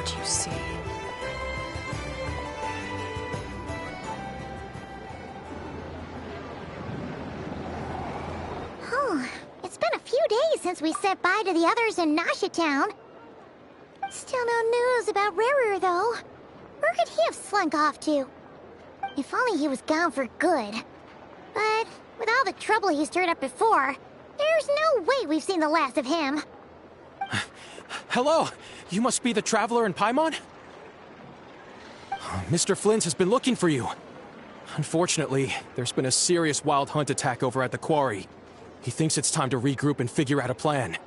what you see. Oh, it's been a few days since we said bye to the others in Nasha Town. Still no news about Rarer, though. Where could he have slunk off to? If only he was gone for good. But with all the trouble he stirred up before, there's no way we've seen the last of him. Hello! You must be the traveler in Paimon? Mr. Flynn has been looking for you. Unfortunately, there's been a serious wild hunt attack over at the quarry. He thinks it's time to regroup and figure out a plan.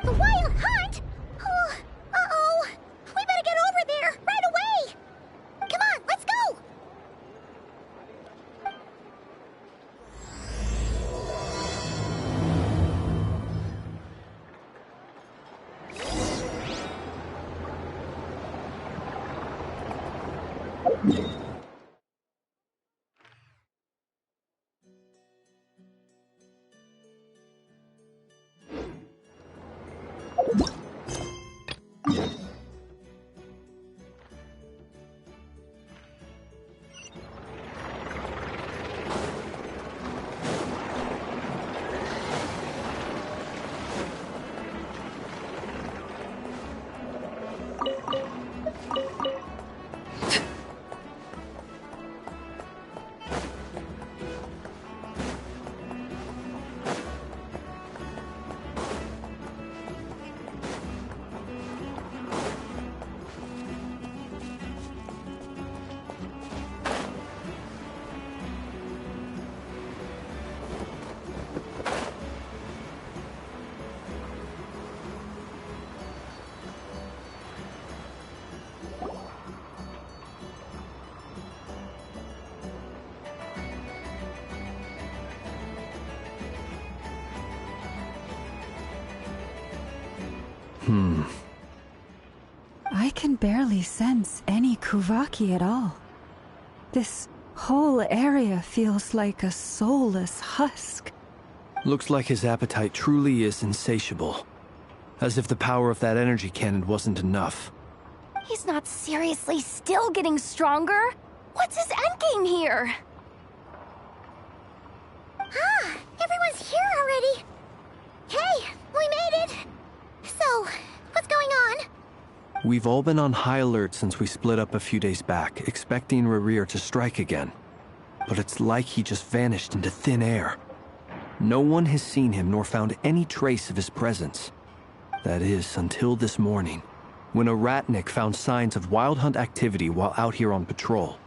The wild hunt? Oh, uh-oh. We better get over there, right away! Come on, let's go! I can barely sense any Kuvaki at all. This whole area feels like a soulless husk. Looks like his appetite truly is insatiable. As if the power of that energy cannon wasn't enough. He's not seriously still getting stronger? What's his endgame here? Ah, everyone's here already. Hey, we made it. So, what's going on? We've all been on high alert since we split up a few days back, expecting Rarir to strike again. But it's like he just vanished into thin air. No one has seen him nor found any trace of his presence. That is, until this morning, when a ratnik found signs of wild hunt activity while out here on patrol.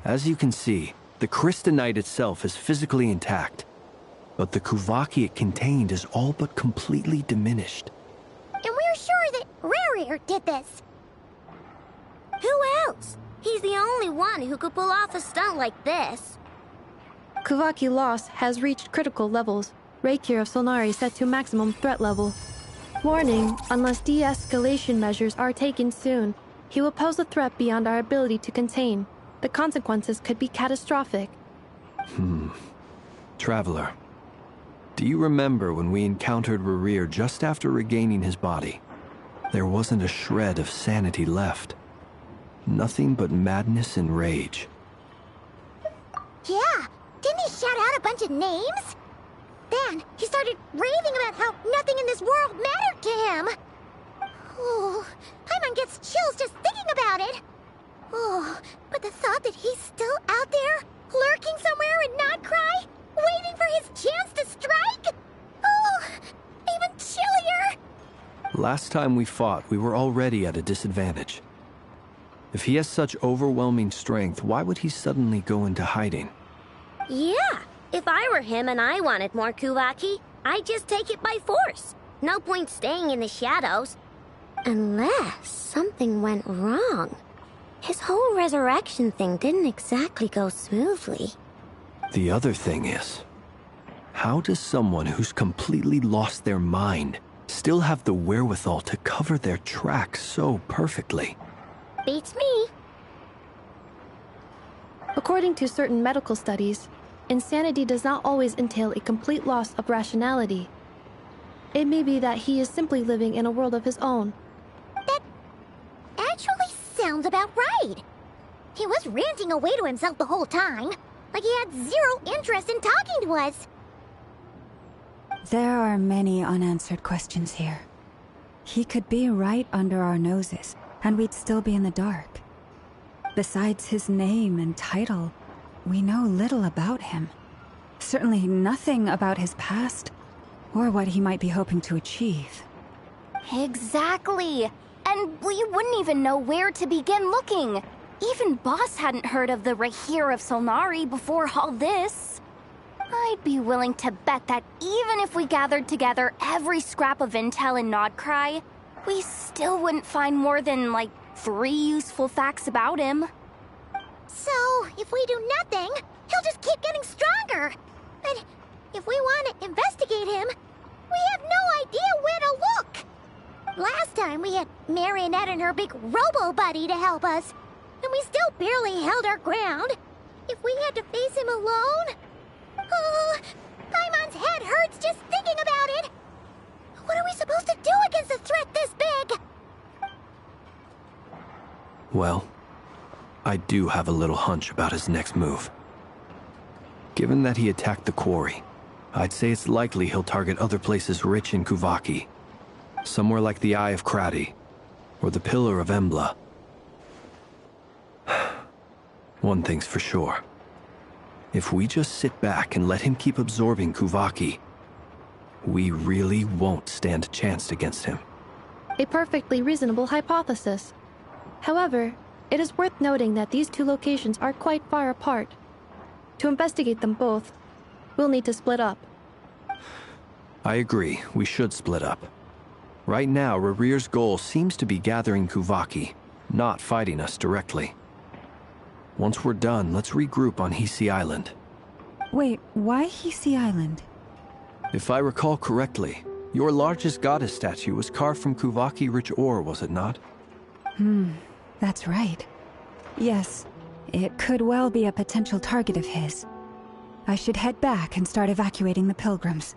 As you can see, the crystalline itself is physically intact, but the Kuvaki it contained is all but completely diminished. And we're sure that Rarir did this. Who else? He's the only one who could pull off a stunt like this. Kuvaki loss has reached critical levels. Reikir of Solnari set to maximum threat level. Warning, unless de-escalation measures are taken soon, he will pose a threat beyond our ability to contain. The consequences could be catastrophic. Traveler, do you remember when we encountered Rarir just after regaining his body? There wasn't a shred of sanity left. Nothing but madness and rage. Yeah, didn't he shout out a bunch of names? Then he started raving about how nothing in this world mattered to him. Oh, Paimon gets chills just thinking about it. Oh, but the thought that he's still out there, lurking somewhere in Not Krai, waiting for his chance to strike? Oh, even chillier. Last time we fought, we were already at a disadvantage. If he has such overwhelming strength, why would he suddenly go into hiding? Yeah, if I were him and I wanted more Kuvaki, I'd just take it by force. No point staying in the shadows. Unless something went wrong. His whole resurrection thing didn't exactly go smoothly. The other thing is, how does someone who's completely lost their mind still have the wherewithal to cover their tracks so perfectly? Beats me. According to certain medical studies, insanity does not always entail a complete loss of rationality. It may be that he is simply living in a world of his own. sounds about right. He was ranting away to himself the whole time, like he had zero interest in talking to us. There are many unanswered questions here. He could be right under our noses, and we'd still be in the dark. Besides his name and title, we know little about him. Certainly nothing about his past, or what he might be hoping to achieve. Exactly. And we wouldn't even know where to begin looking. Even Boss hadn't heard of the Rahir of Solnari before all this. I'd be willing to bet that even if we gathered together every scrap of intel in Nodcry, we still wouldn't find more than, like, 3 useful facts about him. So, if we do nothing, he'll just keep getting stronger. But if we want to investigate him, we have no idea where to look. Last time we had Marionette and her big robo-buddy to help us, and we still barely held our ground. If we had to face him alone... Oh, Paimon's head hurts just thinking about it. What are we supposed to do against a threat this big? Well, I do have a little hunch about his next move. Given that he attacked the quarry, I'd say it's likely he'll target other places rich in Kuvaki. Somewhere like the Eye of Krati, or the Pillar of Embla. One thing's for sure. If we just sit back and let him keep absorbing Kuvaki, we really won't stand a chance against him. A perfectly reasonable hypothesis. However, it is worth noting that these two locations are quite far apart. To investigate them both, we'll need to split up. I agree, we should split up. Right now, Rarir's goal seems to be gathering Kuvaki, not fighting us directly. Once we're done, let's regroup on Hisi Island. Wait, why Hisi Island? If I recall correctly, your largest goddess statue was carved from Kuvaki-rich ore, was it not? That's right. Yes, it could well be a potential target of his. I should head back and start evacuating the pilgrims.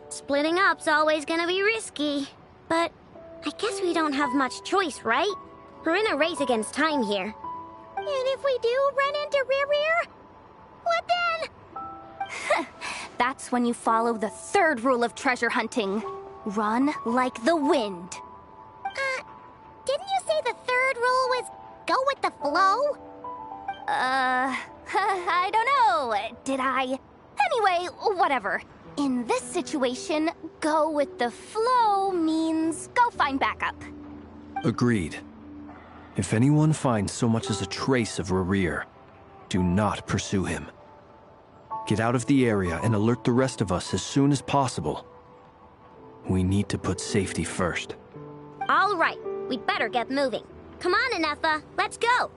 Splitting up's always gonna be risky. But I guess we don't have much choice, right? We're in a race against time here. And if we do run into Rarir, what then? That's when you follow the third rule of treasure hunting. Run like the wind. Didn't you say the third rule was go with the flow? I don't know. Did I? Anyway, whatever. In this situation, go with the flow means go find backup. Agreed. If anyone finds so much as a trace of Rarir, do not pursue him. Get out of the area and alert the rest of us as soon as possible. We need to put safety first. All right, we'd better get moving. Come on, Ineffa, let's go.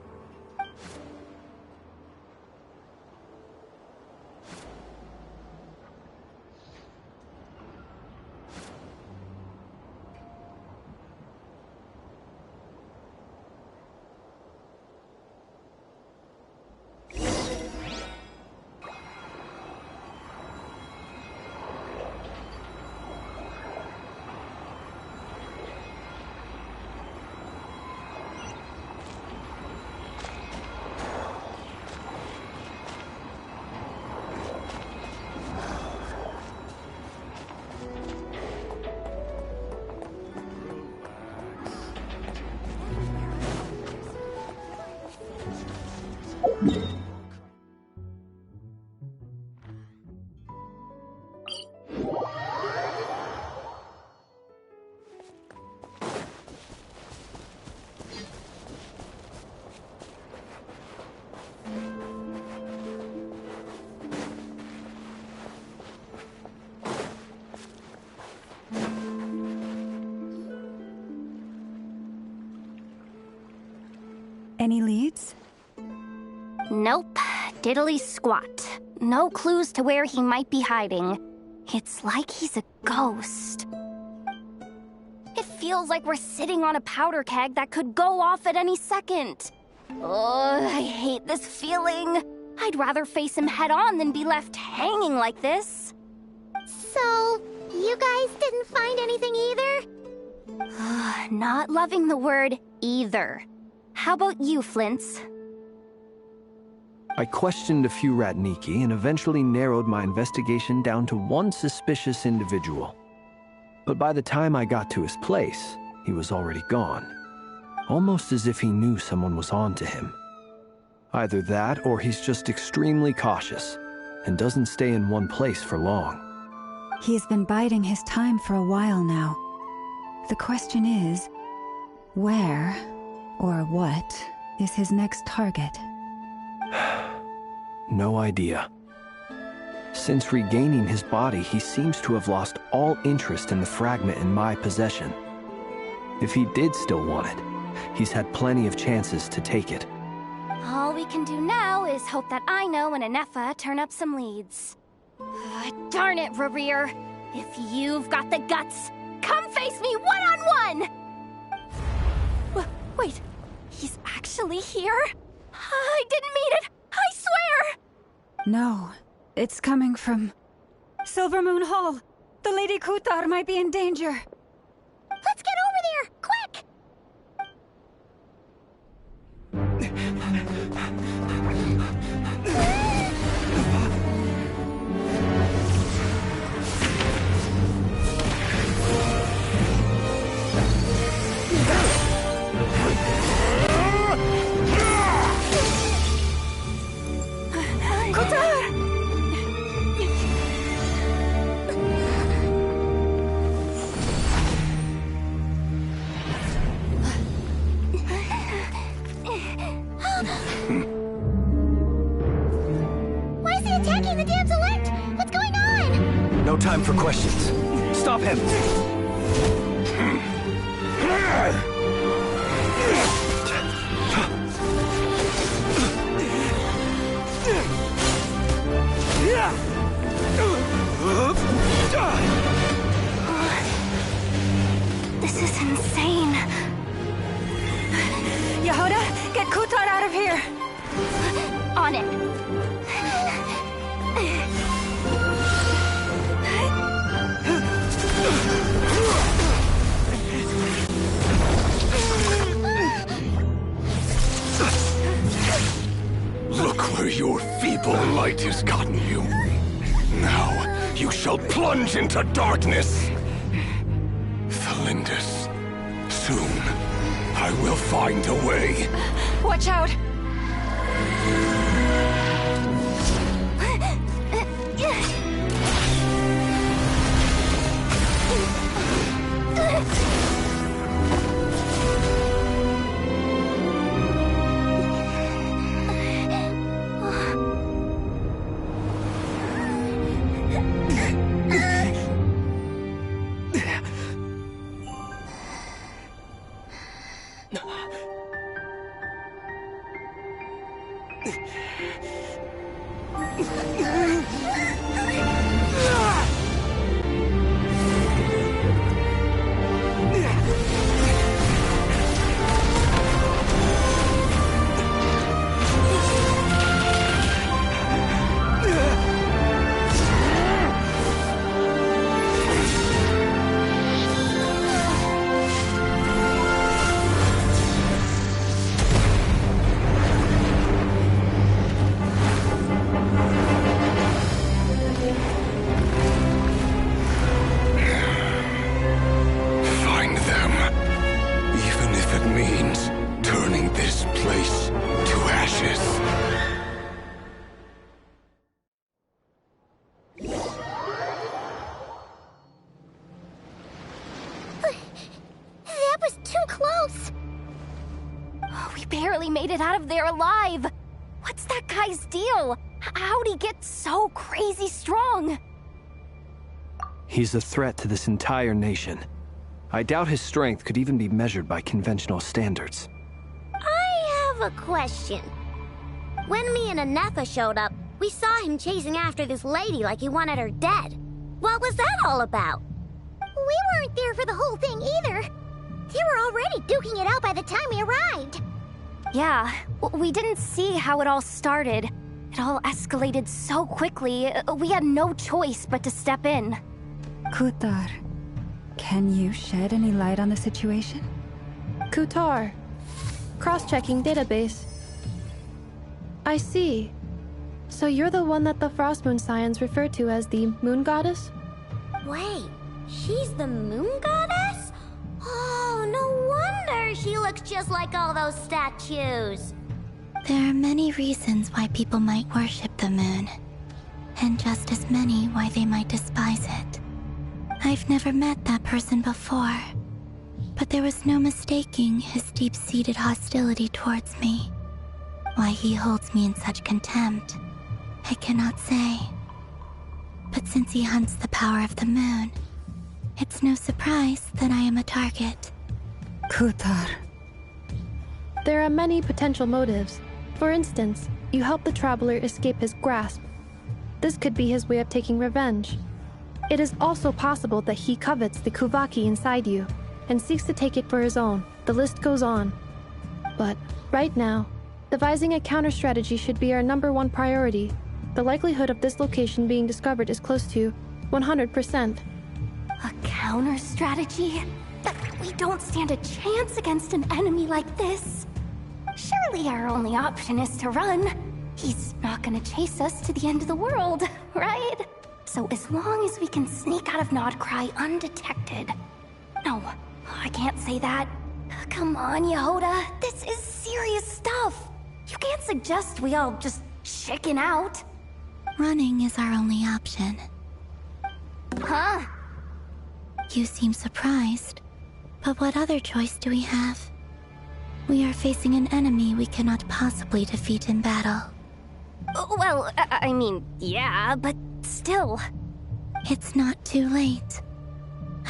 Any leads? Nope. Diddly squat. No clues to where he might be hiding. It's like he's a ghost. It feels like we're sitting on a powder keg that could go off at any second. Oh, I hate this feeling. I'd rather face him head on than be left hanging like this. So, So, you guys didn't find anything either? Not loving the word either. How about you, Flints? I questioned a few Ratniki and eventually narrowed my investigation down to one suspicious individual. But by the time I got to his place, he was already gone. Almost as if he knew someone was on to him. Either that, or he's just extremely cautious and doesn't stay in one place for long. He's been biding his time for a while now. The question is, where or what is his next target? No idea. Since regaining his body, he seems to have lost all interest in the fragment in my possession. If he did still want it, he's had plenty of chances to take it. All we can do now is hope that Aino and Anefa turn up some leads. Darn it, Rarir. If you've got the guts, come face me one-on-one! Wait, he's actually here? I didn't mean it! I swear! No, it's coming from Silver Moon Hall. The Lady Kutar might be in danger. Let's get over there, quick! Why is he attacking the damselette? What's going on? No time for questions. Stop him! This is insane. Yehuda, get Kutar out of here! On it. Look where your feeble light has gotten you. Now, you shall plunge into darkness. Felindus, soon, I will find a way. Watch out! barely made it out of there alive. What's that guy's deal? How'd he get so crazy strong? He's a threat to this entire nation. I doubt his strength could even be measured by conventional standards. I have a question. When me and Anefa showed up, we saw him chasing after this lady like he wanted her dead. What was that all about? We weren't there for the whole thing either. They were already duking it out by the time we arrived. Yeah, we didn't see how it all started. It all escalated so quickly, we had no choice but to step in. Kutar, can you shed any light on the situation? Kutar. Cross-checking database. I see. So you're the one that the Frost Moon Scions refer to as the Moon Goddess? Wait, she's the moon goddess? Oh, no wonder she looks just like all those statues. There are many reasons why people might worship the moon, and just as many why they might despise it. I've never met that person before, but there was no mistaking his deep-seated hostility towards me. Why he holds me in such contempt, I cannot say. But since he hunts the power of the moon, it's no surprise that I am a target. Kutar. There are many potential motives. For instance, you help the traveler escape his grasp. This could be his way of taking revenge. It is also possible that he covets the Kuvaki inside you and seeks to take it for his own. The list goes on. But right now, devising a counter-strategy should be our #1 priority. The likelihood of this location being discovered is close to 100%. A counter-strategy? But we don't stand a chance against an enemy like this. Surely our only option is to run. He's not gonna chase us to the end of the world, right? So as long as we can sneak out of Nodcry undetected. No, I can't say that. Come on, Yehoda, this is serious stuff. You can't suggest we all just chicken out. Running is our only option. Huh? You seem surprised, but what other choice do we have? We are facing an enemy we cannot possibly defeat in battle. Well, I mean, yeah, but still. It's not too late.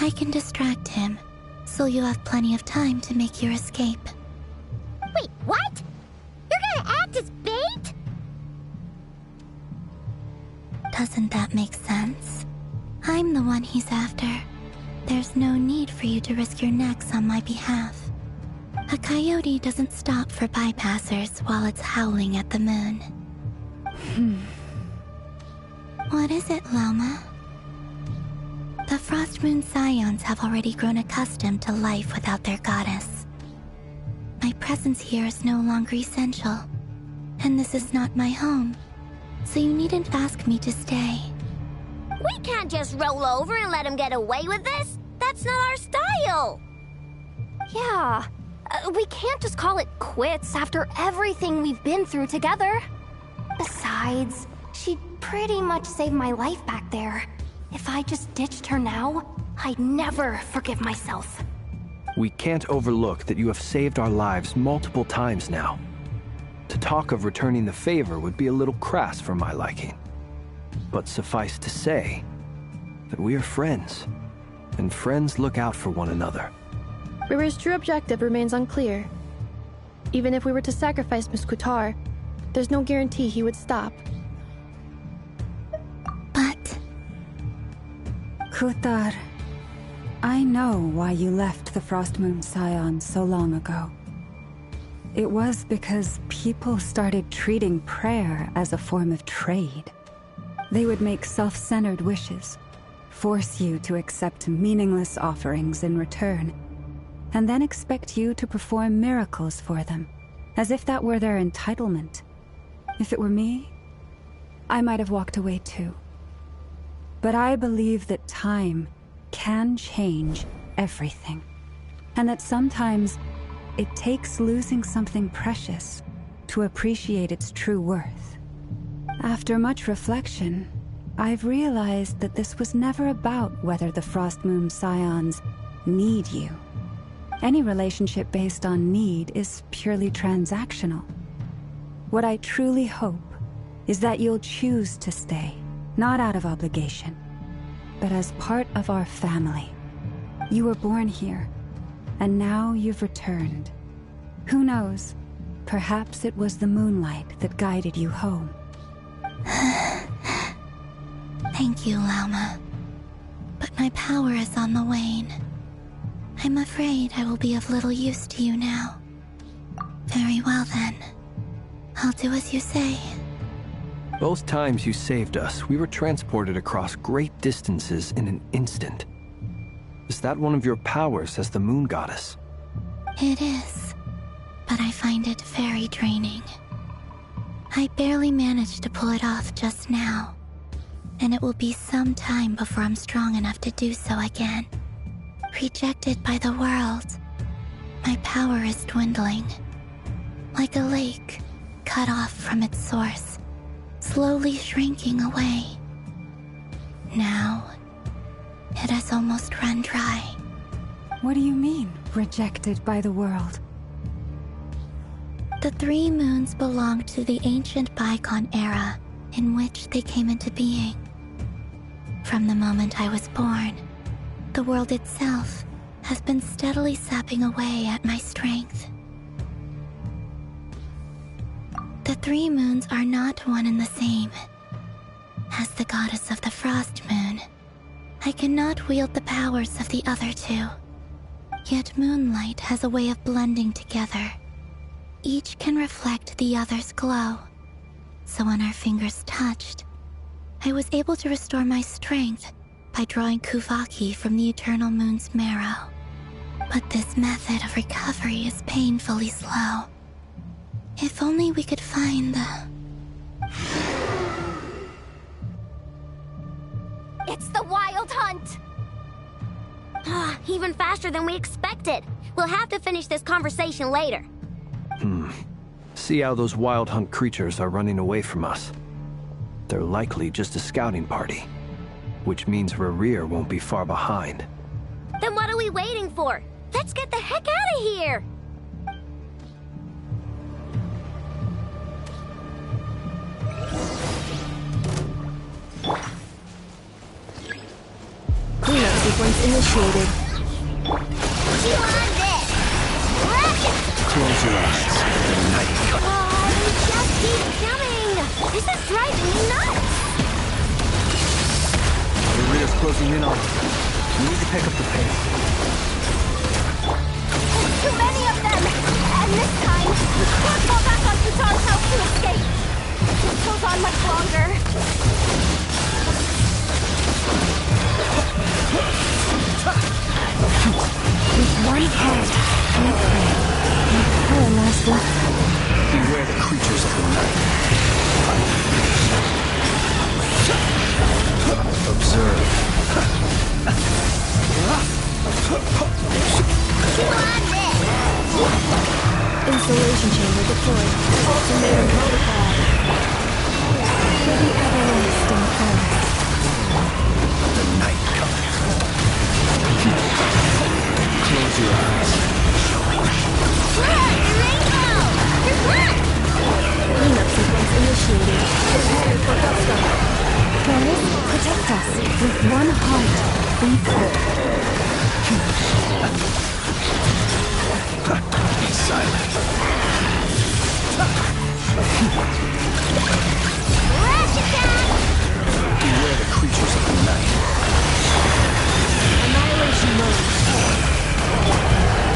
I can distract him, so you have plenty of time to make your escape. Wait, what? You're gonna act as bait? Doesn't that make sense? I'm the one he's after. There's no need for you to risk your necks on my behalf. A coyote doesn't stop for bypassers while it's howling at the moon. What is it, Loma? The Frost Moon Scions have already grown accustomed to life without their goddess. My presence here is no longer essential, and this is not my home, so you needn't ask me to stay. We can't just roll over and let him get away with this. That's not our style. Yeah, we can't just call it quits after everything we've been through together. Besides, she pretty much saved my life back there. If I just ditched her now, I'd never forgive myself. We can't overlook that you have saved our lives multiple times now. To talk of returning the favor would be a little crass for my liking. But suffice to say that we are friends, and friends look out for one another. Riri's true objective remains unclear. Even if we were to sacrifice Miss Kutar, there's no guarantee he would stop. But... Kutar, I know why you left the Frost Moon Scions so long ago. It was because people started treating prayer as a form of trade. They would make self-centered wishes, force you to accept meaningless offerings in return, and then expect you to perform miracles for them, as if that were their entitlement. If it were me, I might have walked away too. But I believe that time can change everything, and that sometimes it takes losing something precious to appreciate its true worth. After much reflection, I've realized that this was never about whether the Frost Moon Scions need you. Any relationship based on need is purely transactional. What I truly hope is that you'll choose to stay, not out of obligation, but as part of our family. You were born here, and now you've returned. Who knows? Perhaps it was the moonlight that guided you home. Thank you, Lauma. But my power is on the wane. I'm afraid I will be of little use to you now. Very well then. I'll do as you say. Both times you saved us, we were transported across great distances in an instant. Is that one of your powers as the moon goddess? It is, but I find it very draining. I barely managed to pull it off just now, and it will be some time before I'm strong enough to do so again. Rejected by the world, my power is dwindling. Like a lake cut off from its source, slowly shrinking away. Now, it has almost run dry. What do you mean, rejected by the world? The 3 moons belong to the ancient bygone era in which they came into being. From the moment I was born, the world itself has been steadily sapping away at my strength. The 3 moons are not one and the same. As the goddess of the frost moon, I cannot wield the powers of the other 2. Yet moonlight has a way of blending together. Each can reflect the other's glow. So when our fingers touched, I was able to restore my strength by drawing Kuvaki from the eternal moon's marrow. But this method of recovery is painfully slow. If only we could find the... It's the Wild Hunt! Even faster than we expected. We'll have to finish this conversation later. See how those Wild Hunt creatures are running away from us. They're likely just a scouting party, which means Rerir won't be far behind. Then what are we waiting for? Let's get the heck out of here! Cleanup sequence initiated. Chew on this! Close your eyes. The night comes. They just keep coming! This is driving me nuts! Rerir's closing in on us. We need to pick up the pace. Too many of them! And this time, can't fall back on Futar's house to escape! This goes on much longer. With one heart, we pray. With power lasting. Beware the creatures of the night. Observe. Installation chamber deployed. Ultimatum protocol. For the everlasting forest. The night comes. Close your eyes. Cleanup sequence initiated. Preparing for gusto. Forest, protect us. With one heart, we pray. Be silent. Beware the creatures of the night. Annihilation mode.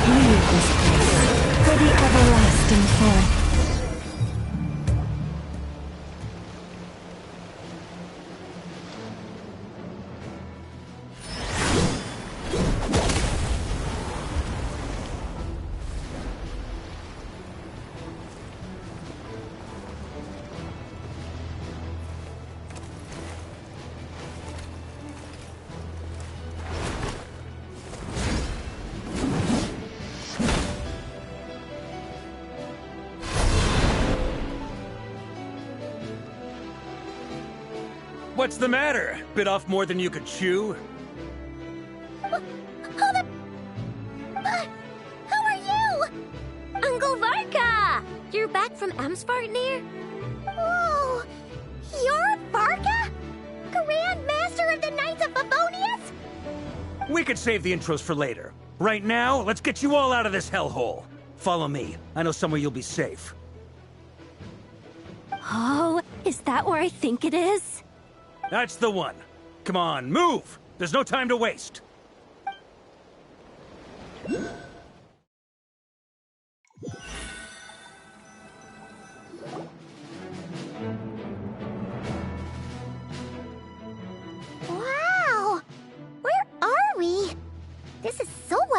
Leave this place. For the everlasting forest. What's the matter? Bit off more than you could chew? Who are you? Uncle Varka! You're back from Amsvartnir? Whoa! You're Varka? Grand Master of the Knights of Favonius? We could save the intros for later. Right now, let's get you all out of this hellhole. Follow me. I know somewhere you'll be safe. Oh, is that where I think it is? That's the one. Come on, move! There's no time to waste.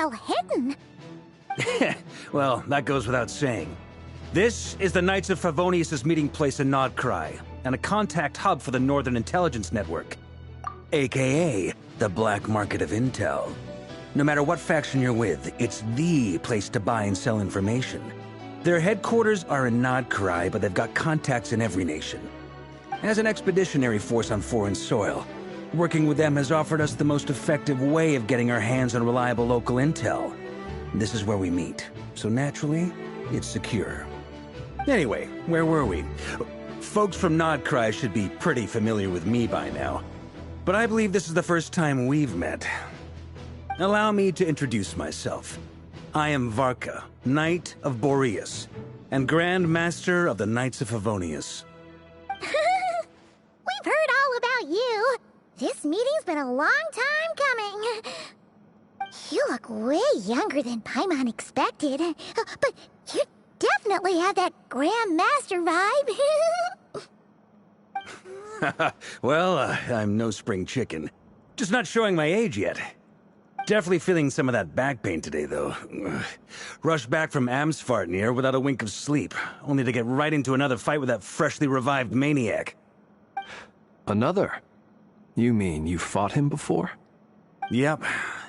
well hidden. Well, that goes without saying. This is the Knights of Favonius' meeting place in Krai, and a contact hub for the Northern Intelligence Network, aka the Black Market of Intel. No matter what faction you're with, it's the place to buy and sell information. Their headquarters are in Krai, but they've got contacts in every nation. As an expeditionary force on foreign soil, working with them has offered us the most effective way of getting our hands on reliable local intel. This is where we meet, so naturally, it's secure. Anyway, where were we? Folks from Krai should be pretty familiar with me by now, but I believe this is the first time we've met. Allow me to introduce myself. I am Varka, Knight of Boreas, and Grand Master of the Knights of Favonius. We've heard all about you. This meeting's been a long time coming. You look way younger than Paimon expected, but you definitely have that Grand Master vibe. Well, I'm no spring chicken. Just not showing my age yet. Definitely feeling some of that back pain today, though. Rushed back from Amsfartnir without a wink of sleep, only to get right into another fight with that freshly revived maniac. Another? You mean you fought him before? Yep.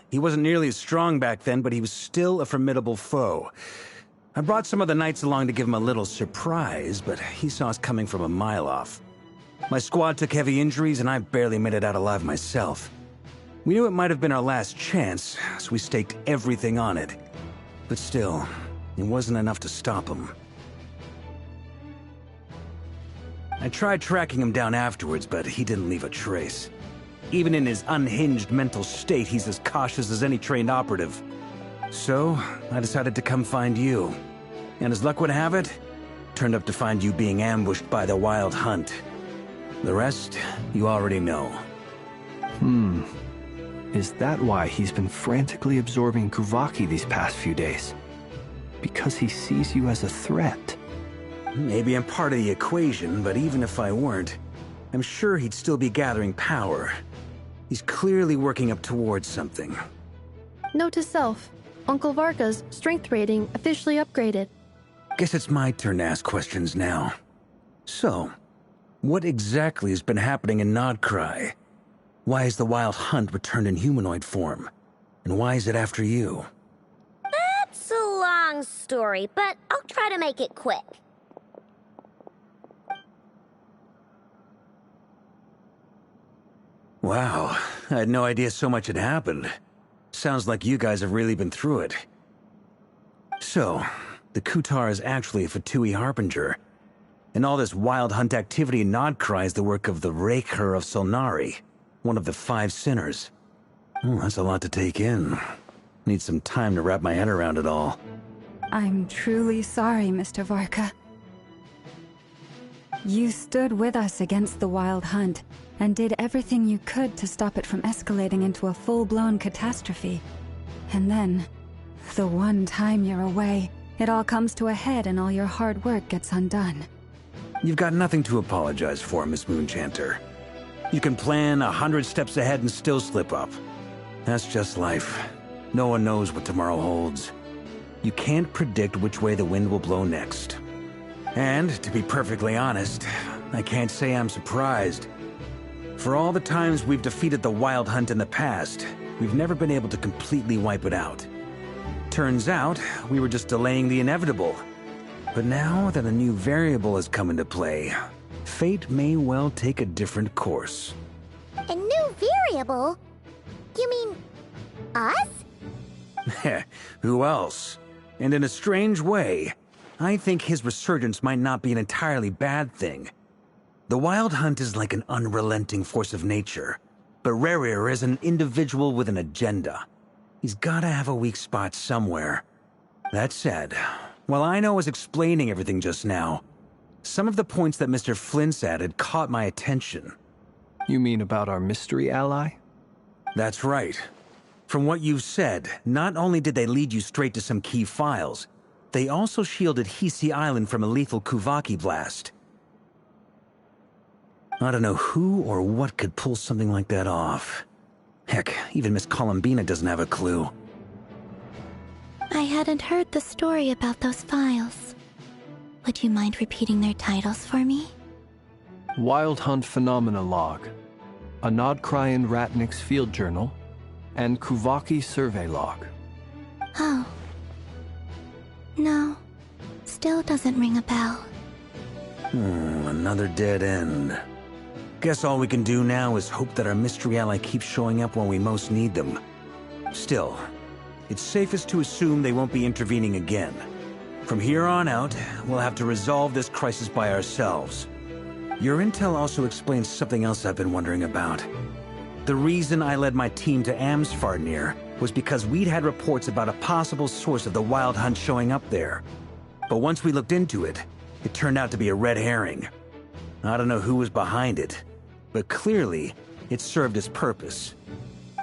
He wasn't nearly as strong back then, but he was still a formidable foe. I brought some of the knights along to give him a little surprise, but he saw us coming from a mile off. My squad took heavy injuries, and I barely made it out alive myself. We knew it might have been our last chance, so we staked everything on it. But still, it wasn't enough to stop him. I tried tracking him down afterwards, but he didn't leave a trace. Even in his unhinged mental state, he's as cautious as any trained operative. So, I decided to come find you. And as luck would have it, turned up to find you being ambushed by the Wild Hunt. The rest, you already know. Is that why he's been frantically absorbing Kuvaki these past few days? Because he sees you as a threat? Maybe I'm part of the equation, but even if I weren't, I'm sure he'd still be gathering power. He's clearly working up towards something. Note to self, Uncle Varka's strength rating officially upgraded. Guess it's my turn to ask questions now. So, what exactly has been happening in Krai? Why is the Wild Hunt returned in humanoid form? And why is it after you? That's a long story, but I'll try to make it quick. Wow, I had no idea so much had happened. Sounds like you guys have really been through it. So, the Kutar is actually a Fatui Harbinger. And all this Wild Hunt activity in Krai is the work of the Raker of Solnari, one of the 5 sinners. That's a lot to take in. Need some time to wrap my head around it all. I'm truly sorry, Mr. Varka. You stood with us against the Wild Hunt, and did everything you could to stop it from escalating into a full-blown catastrophe. And then, the one time you're away, it all comes to a head and all your hard work gets undone. You've got nothing to apologize for, Miss Moonchanter. You can plan 100 steps ahead and still slip up. That's just life. No one knows what tomorrow holds. You can't predict which way the wind will blow next. And, to be perfectly honest, I can't say I'm surprised. For all the times we've defeated the Wild Hunt in the past, we've never been able to completely wipe it out. Turns out, we were just delaying the inevitable. But now that a new variable has come into play, fate may well take a different course. A new variable? You mean us? Who else? And in a strange way, I think his resurgence might not be an entirely bad thing. The Wild Hunt is like an unrelenting force of nature, but Rerir is an individual with an agenda. He's gotta have a weak spot somewhere. That said, while I was explaining everything just now, some of the points that Mr. Flint's added caught my attention. You mean about our mystery ally? That's right. From what you've said, not only did they lead you straight to some key files, they also shielded Hisi Island from a lethal Kuvaki blast. I don't know who or what could pull something like that off. Heck, even Miss Columbina doesn't have a clue. I hadn't heard the story about those files. Would you mind repeating their titles for me? Wild Hunt Phenomena Log, a Nodkryan Ratnik's Field Journal, and Kuvaki Survey Log. Oh. No. Still doesn't ring a bell. Another dead end. Guess all we can do now is hope that our mystery ally keeps showing up when we most need them. Still, it's safest to assume they won't be intervening again. From here on out, we'll have to resolve this crisis by ourselves. Your intel also explains something else I've been wondering about. The reason I led my team to Amsfarnir was because we'd had reports about a possible source of the Wild Hunt showing up there. But once we looked into it, it turned out to be a red herring. I don't know who was behind it, but clearly, it served its purpose.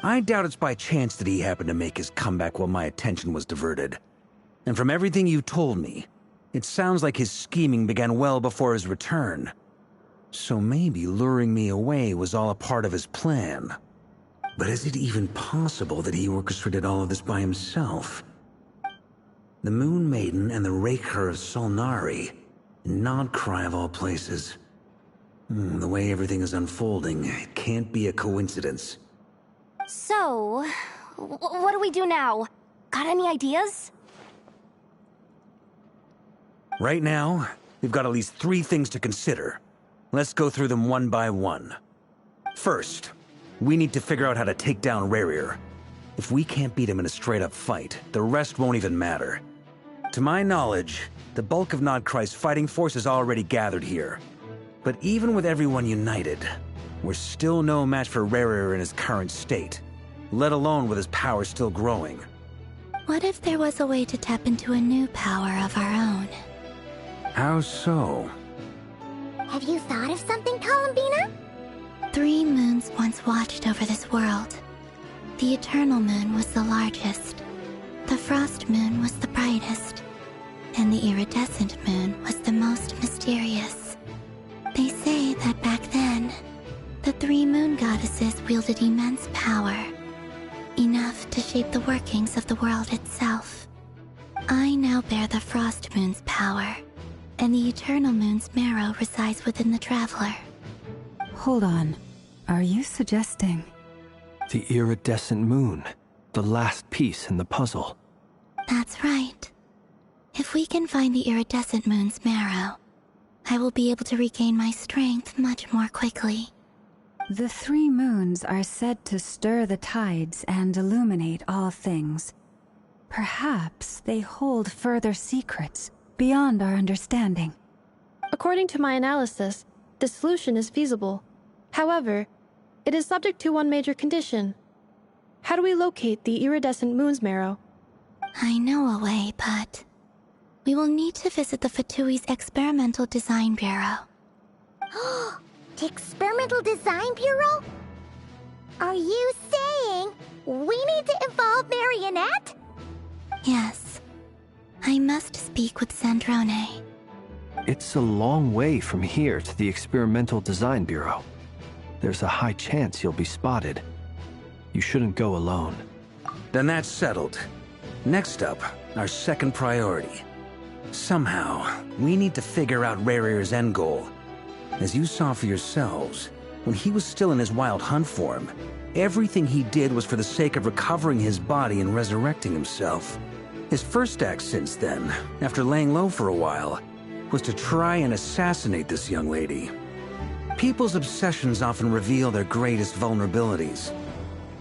I doubt it's by chance that he happened to make his comeback while my attention was diverted. And from everything you told me, it sounds like his scheming began well before his return. So maybe luring me away was all a part of his plan. But is it even possible that he orchestrated all of this by himself? The Moon Maiden and the Raker of Solnari, Nodkrai of all places. The way everything is unfolding, it can't be a coincidence. So, what do we do now? Got any ideas? Right now, we've got at least 3 things to consider. Let's go through them one by one. First, we need to figure out how to take down Rerir. If we can't beat him in a straight-up fight, the rest won't even matter. To my knowledge, the bulk of Nodkrai's fighting force is already gathered here. But even with everyone united, we're still no match for Rerir in his current state, let alone with his power still growing. What if there was a way to tap into a new power of our own? How so? Have you thought of something, Columbina? 3 moons once watched over this world. The Eternal Moon was the largest. The Frost Moon was the brightest. And the Iridescent Moon was the most mysterious. They say that back then, the 3 moon goddesses wielded immense power. Enough to shape the workings of the world itself. I now bear the Frost Moon's power, and the Eternal Moon's marrow resides within the Traveler. Hold on. Are you suggesting... The Iridescent Moon, the last piece in the puzzle. That's right. If we can find the Iridescent Moon's marrow, I will be able to regain my strength much more quickly. The 3 moons are said to stir the tides and illuminate all things. Perhaps they hold further secrets beyond our understanding. According to my analysis, the solution is feasible. However, it is subject to one major condition. How do we locate the Iridescent Moon's marrow? I know a way, but... we will need to visit the Fatui's Experimental Design Bureau. The Experimental Design Bureau? Are you saying we need to involve Marionette? Yes. I must speak with Sandrone. It's a long way from here to the Experimental Design Bureau. There's a high chance you'll be spotted. You shouldn't go alone. Then that's settled. Next up, our second priority. Somehow, we need to figure out Rerir's end goal. As you saw for yourselves, when he was still in his Wild Hunt form, everything he did was for the sake of recovering his body and resurrecting himself. His first act since then, after laying low for a while, was to try and assassinate this young lady. People's obsessions often reveal their greatest vulnerabilities.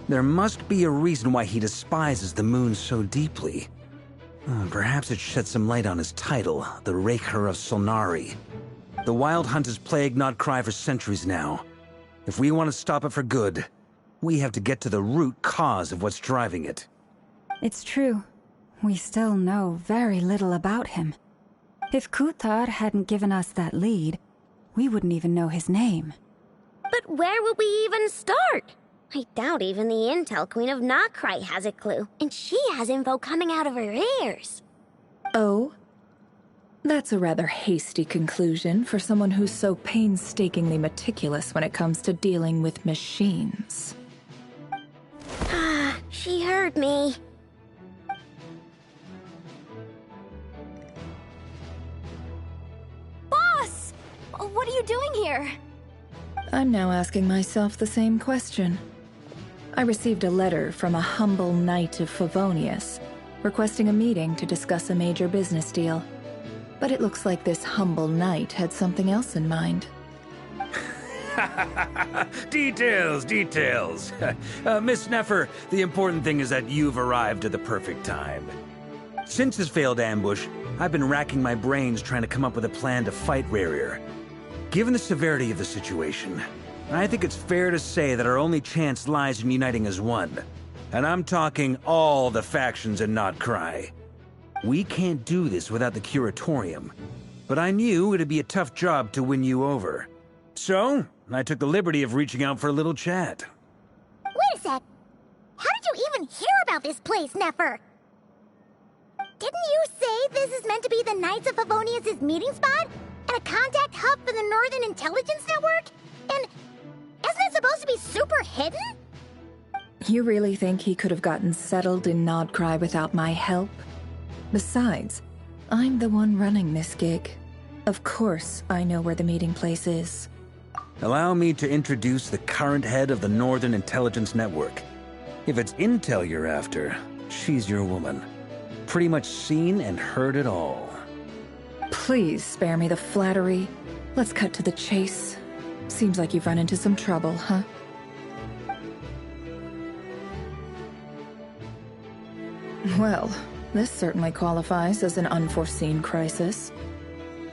There must be a reason why he despises the moon so deeply. Perhaps it sheds some light on his title, the Raker of Solnari. The Wild Hunt has plagued Nodkrai for centuries now. If we want to stop it for good, we have to get to the root cause of what's driving it. It's true. We still know very little about him. If Kuthar hadn't given us that lead, we wouldn't even know his name. But where would we even start? I doubt even the Intel Queen of Nodkrai has a clue, and she has info coming out of her ears. Oh? That's a rather hasty conclusion for someone who's so painstakingly meticulous when it comes to dealing with machines. Ah, she heard me. you doing here? I'm now asking myself the same question. I received a letter from a humble knight of Favonius, requesting a meeting to discuss a major business deal. But it looks like this humble knight had something else in mind. Details, details. Miss Neffer, the important thing is that you've arrived at the perfect time. Since his failed ambush, I've been racking my brains trying to come up with a plan to fight Rerir. Given the severity of the situation, I think it's fair to say that our only chance lies in uniting as one. And I'm talking all the factions in Krai. We can't do this without the Curatorium, but I knew it'd be a tough job to win you over. So, I took the liberty of reaching out for a little chat. Wait a sec. How did you even hear about this place, Neffer? Didn't you say this is meant to be the Knights of Favonius' meeting spot? And a contact hub for the Northern Intelligence Network? And isn't it supposed to be super hidden? You really think he could have gotten settled in Krai without my help? Besides, I'm the one running this gig. Of course I know where the meeting place is. Allow me to introduce the current head of the Northern Intelligence Network. If it's intel you're after, she's your woman. Pretty much seen and heard it all. Please spare me the flattery. Let's cut to the chase. Seems like you've run into some trouble, huh? Well, this certainly qualifies as an unforeseen crisis.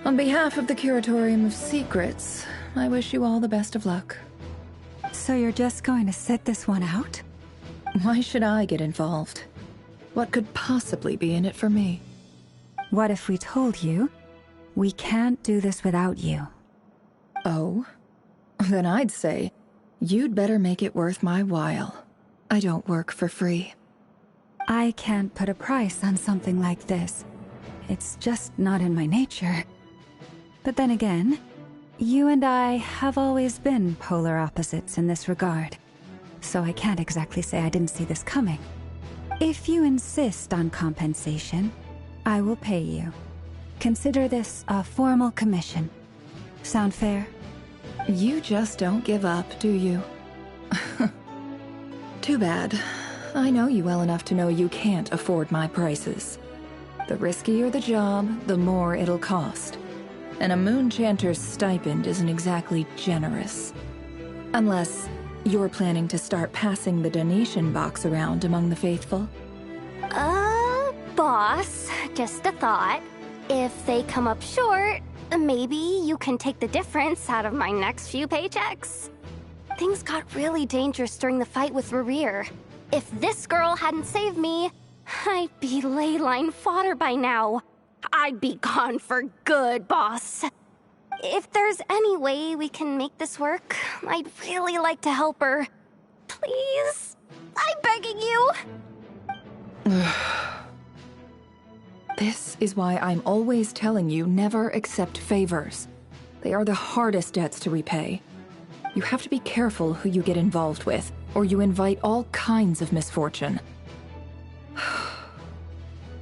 On behalf of the Curatorium of Secrets, I wish you all the best of luck. So you're just going to sit this one out? Why should I get involved? What could possibly be in it for me? What if we told you we can't do this without you? Oh? Then I'd say you'd better make it worth my while. I don't work for free. I can't put a price on something like this. It's just not in my nature. But then again, you and I have always been polar opposites in this regard, so I can't exactly say I didn't see this coming. If you insist on compensation, I will pay you. Consider this a formal commission. Sound fair? You just don't give up, do you? Too bad. I know you well enough to know you can't afford my prices. The riskier the job, the more it'll cost. And a Moonchanter's stipend isn't exactly generous. Unless you're planning to start passing the donation box around among the faithful. Boss, just a thought. If they come up short, maybe you can take the difference out of my next few paychecks. Things got really dangerous during the fight with Rerir. If this girl hadn't saved me, I'd be ley line fodder by now. I'd be gone for good, boss. If there's any way we can make this work, I'd really like to help her. Please? I'm begging you. This is why I'm always telling you never accept favors. They are the hardest debts to repay. You have to be careful who you get involved with, or you invite all kinds of misfortune.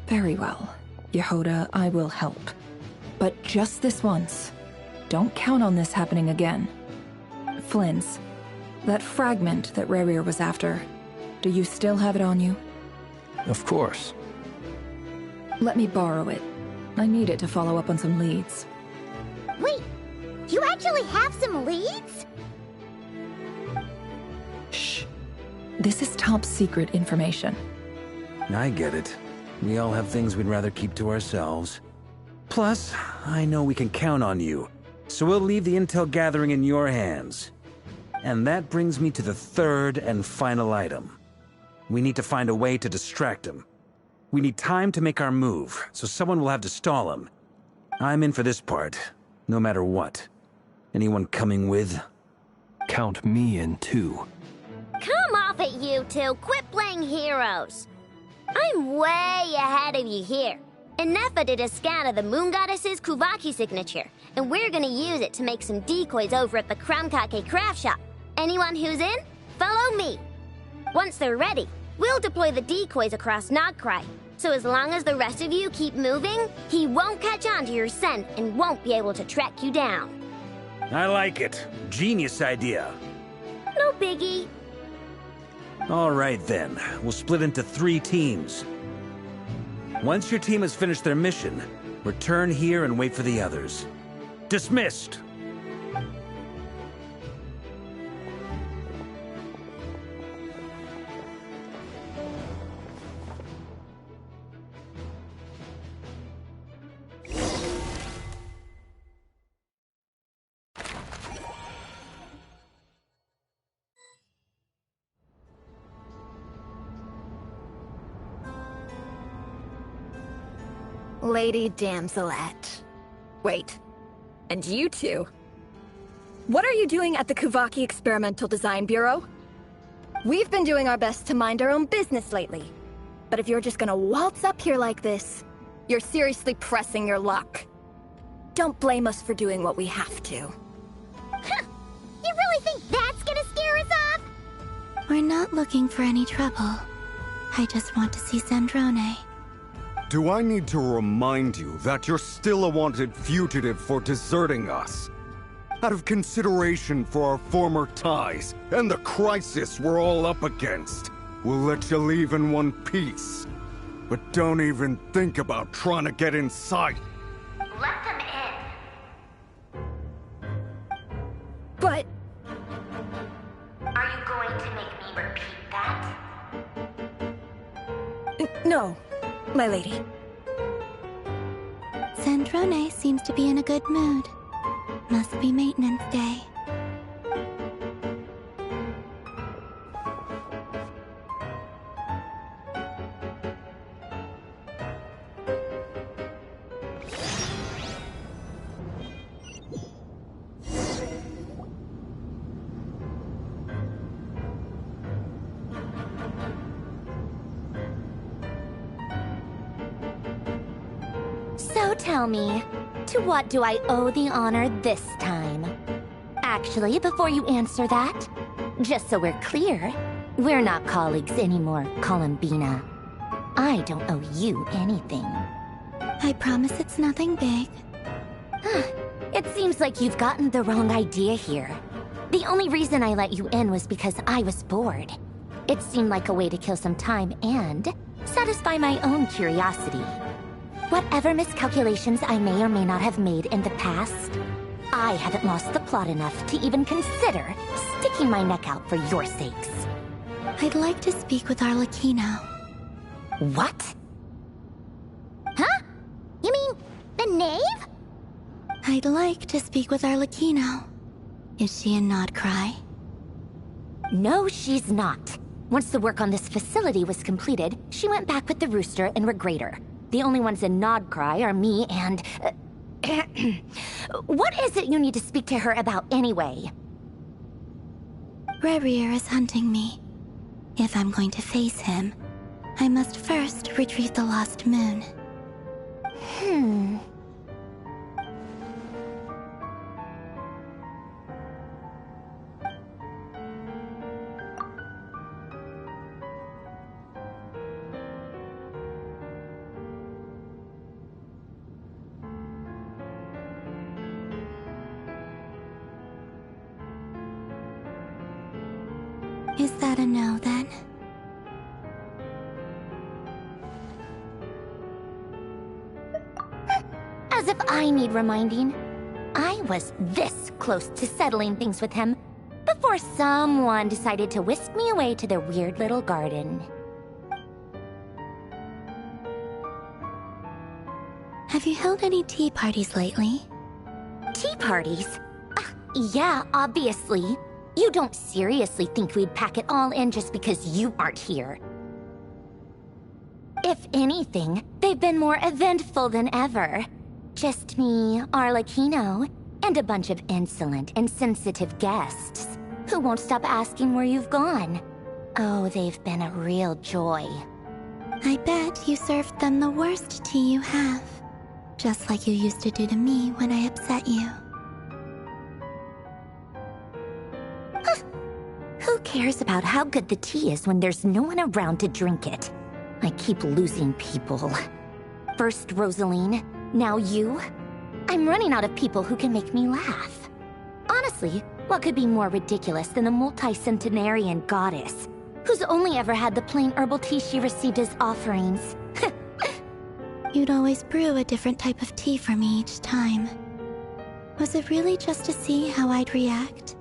Very well, Yehoda, I will help. But just this once. Don't count on this happening again. Flynn's, that fragment that Rerir was after, do you still have it on you? Of course. Let me borrow it. I need it to follow up on some leads. Wait, you actually have some leads? Shh. This is top secret information. I get it. We all have things we'd rather keep to ourselves. Plus, I know we can count on you, so we'll leave the intel gathering in your hands. And that brings me to the third and final item. We need to find a way to distract him. We need time to make our move, so someone will have to stall him. I'm in for this part, no matter what. Anyone coming with? Count me in too. Come off it, you two. Quit playing heroes. I'm way ahead of you here. And Neffa did a scan of the Moon Goddess's Kuvaki signature, and we're gonna use it to make some decoys over at the Kramkake craft shop. Anyone who's in, follow me. Once they're ready, we'll deploy the decoys across Krai. So as long as the rest of you keep moving, he won't catch on to your scent and won't be able to track you down. I like it. Genius idea. No biggie. All right then, we'll split into 3 teams. Once your team has finished their mission, return here and wait for the others. Dismissed! Lady Damselette. Wait, and you two? What are you doing at the Kuvaki Experimental Design Bureau? We've been doing our best to mind our own business lately. But if you're just gonna waltz up here like this, you're seriously pressing your luck. Don't blame us for doing what we have to. Huh. You really think that's gonna scare us off? We're not looking for any trouble. I just want to see Sandrone. Do I need to remind you that you're still a wanted fugitive for deserting us? Out of consideration for our former ties and the crisis we're all up against, we'll let you leave in one piece. But don't even think about trying to get inside. Let them in. But... Are you going to make me repeat that? No, my lady. Sandrone seems to be in a good mood. Must be maintenance day. So tell me, to what do I owe the honor this time? Actually, before you answer that, just so we're clear, we're not colleagues anymore, Columbina. I don't owe you anything. I promise it's nothing big. It seems like you've gotten the wrong idea here. The only reason I let you in was because I was bored. It seemed like a way to kill some time and satisfy my own curiosity. Whatever miscalculations I may or may not have made in the past, I haven't lost the plot enough to even consider sticking my neck out for your sakes. I'd like to speak with Arlecchino. What? Huh? You mean the knave? I'd like to speak with Arlecchino. Is she in Nodcry? No, she's not. Once the work on this facility was completed, she went back with the Rooster and Regrator. The only ones in Nodcry are me and... What is it you need to speak to her about anyway? Rerir is hunting me. If I'm going to face him, I must first retrieve the lost moon. Is that a no, then? As if I need reminding. I was this close to settling things with him before someone decided to whisk me away to their weird little garden. Have you held any tea parties lately? Tea parties? Yeah, obviously. You don't seriously think we'd pack it all in just because you aren't here. If anything, they've been more eventful than ever. Just me, Arlecchino, and a bunch of insolent, insensitive guests who won't stop asking where you've gone. Oh, they've been a real joy. I bet you served them the worst tea you have. Just like you used to do to me when I upset you. Who cares about how good the tea is when there's no one around to drink it? I keep losing people. First Rosaline, now you. I'm running out of people who can make me laugh. Honestly, what could be more ridiculous than a multi-centenarian goddess who's only ever had the plain herbal tea she received as offerings? You'd always brew a different type of tea for me each time. Was it really just to see how I'd react?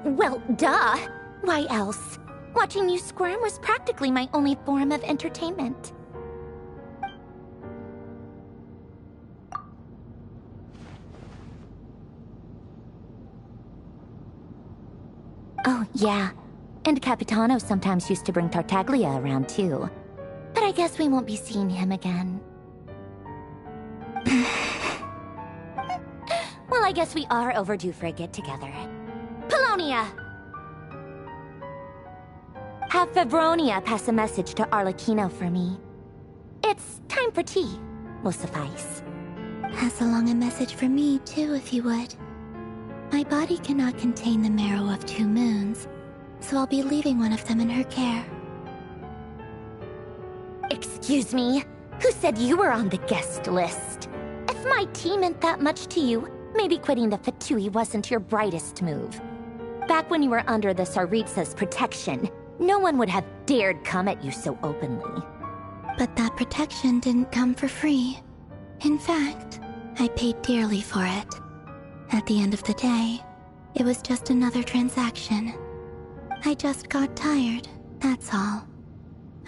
Well, duh. Why else? Watching you squirm was practically my only form of entertainment. Oh, yeah. And Capitano sometimes used to bring Tartaglia around, too. But I guess we won't be seeing him again. Well, I guess we are overdue for a get-together. Polonia! Have Fevronia pass a message to Arlecchino for me. It's time for tea. Will suffice. Pass along a message for me, too, if you would. My body cannot contain the marrow of 2 moons, so I'll be leaving one of them in her care. Excuse me? Who said you were on the guest list? If my tea meant that much to you, maybe quitting the Fatui wasn't your brightest move. Back when you were under the Tsaritsa's protection, no one would have dared come at you so openly. But that protection didn't come for free. In fact, I paid dearly for it. At the end of the day, it was just another transaction. I just got tired, that's all.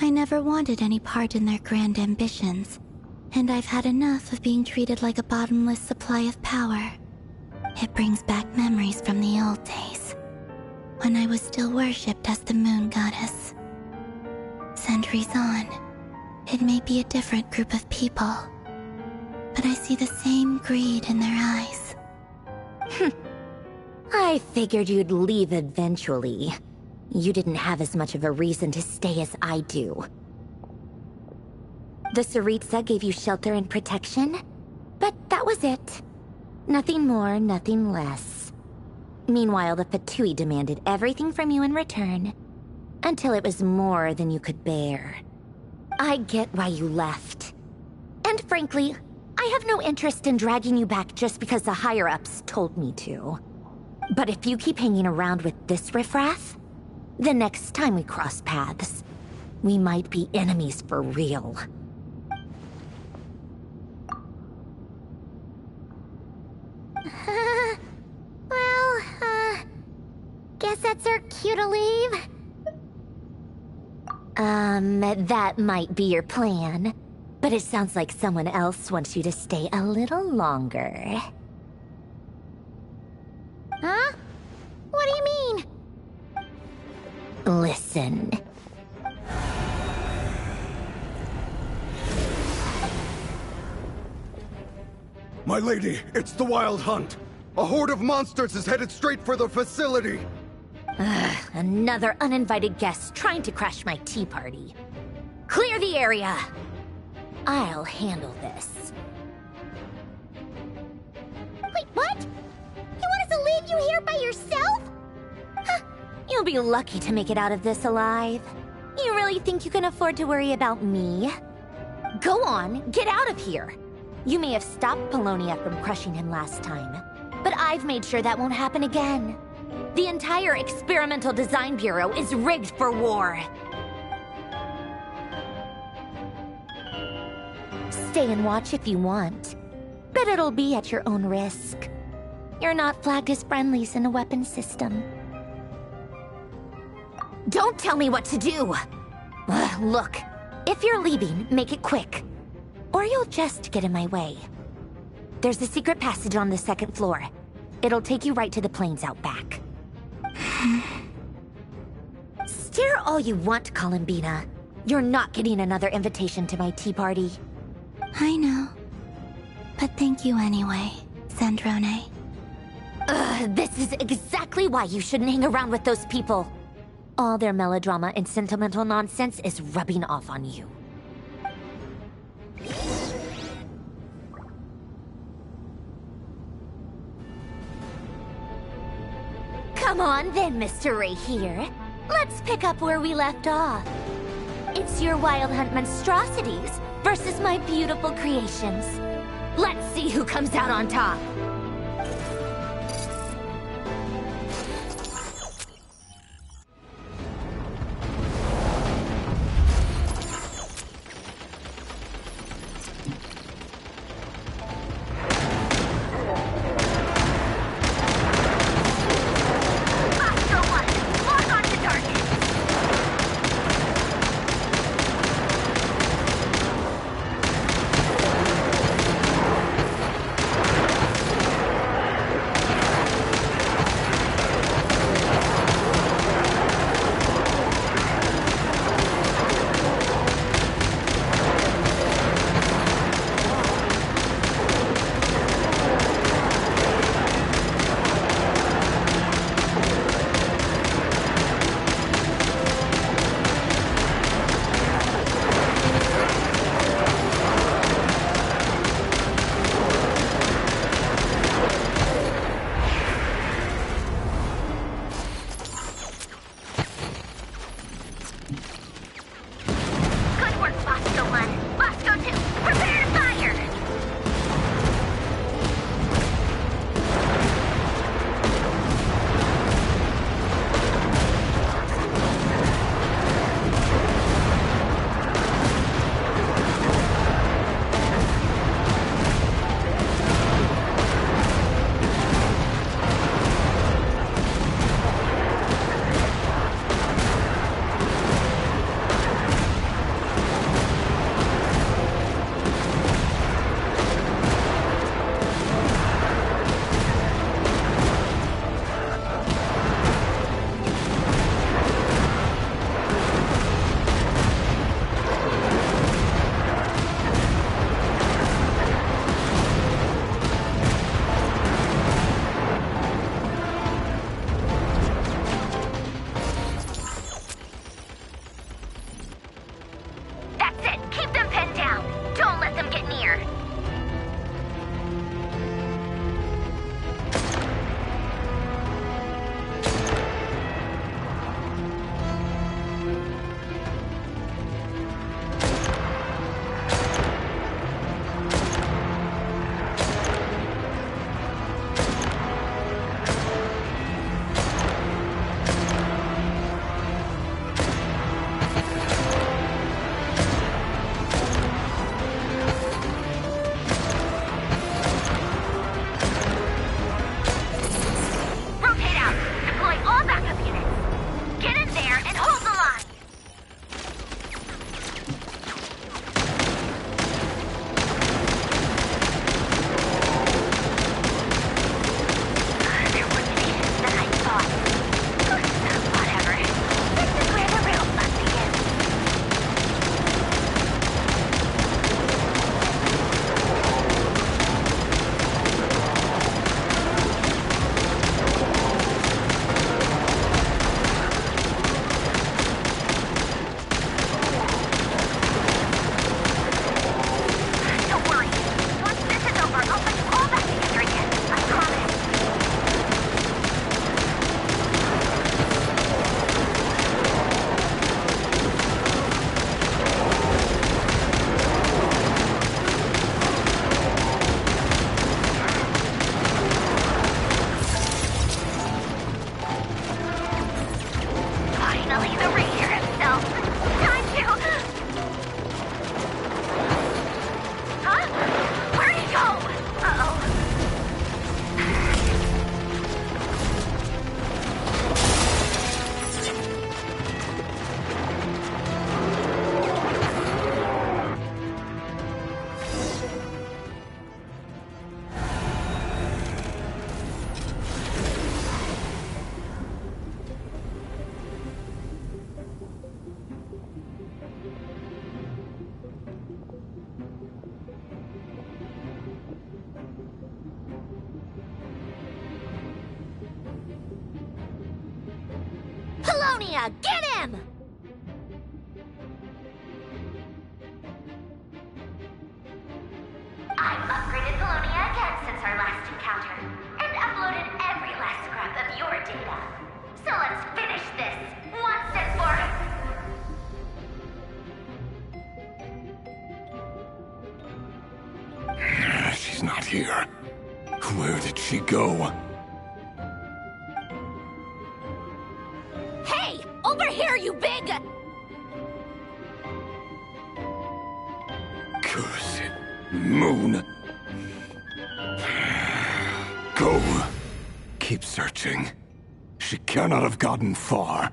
I never wanted any part in their grand ambitions, and I've had enough of being treated like a bottomless supply of power. It brings back memories from the old days, when I was still worshipped as the moon goddess. Centuries on, it may be a different group of people, but I see the same greed in their eyes. I figured you'd leave eventually. You didn't have as much of a reason to stay as I do. The Tsaritsa gave you shelter and protection, but that was it. Nothing more, nothing less. Meanwhile, the Fatui demanded everything from you in return, until it was more than you could bear. I get why you left. And frankly, I have no interest in dragging you back just because the higher-ups told me to. But if you keep hanging around with this riffraff, the next time we cross paths, we might be enemies for real. Guess that's our cue to leave? That might be your plan. But it sounds like someone else wants you to stay a little longer. Huh? What do you mean? Listen. My lady, it's the Wild Hunt. A horde of monsters is headed straight for the facility. Another uninvited guest trying to crash my tea party. Clear the area. I'll handle this. Wait, what? You want us to leave you here by yourself? Huh. You'll be lucky to make it out of this alive. You really think you can afford to worry about me? Go on, get out of here. You may have stopped Polonia from crushing him last time, but I've made sure that won't happen again. The entire Experimental Design Bureau is rigged for war. Stay and watch if you want, but it'll be at your own risk. You're not flagged as friendlies in the weapons system. Don't tell me what to do! Look, if you're leaving, make it quick. Or you'll just get in my way. There's a secret passage on the 2nd floor. It'll take you right to the plains out back. Stare all you want, Columbina. You're not getting another invitation to my tea party. I know. But thank you anyway, Sandrone. This is exactly why you shouldn't hang around with those people. All their melodrama and sentimental nonsense is rubbing off on you. Come on then, Mr. Ray here. Let's pick up where we left off. It's your Wild Hunt monstrosities versus my beautiful creations. Let's see who comes out on top. Polonia, get him! I've upgraded Polonia again since our last encounter, and uploaded every last scrap of your data. So let's finish this, once and for... She's not here. Where did she go? Hey! Over here, you big... Cursed moon. Go. Keep searching. She cannot have gotten far.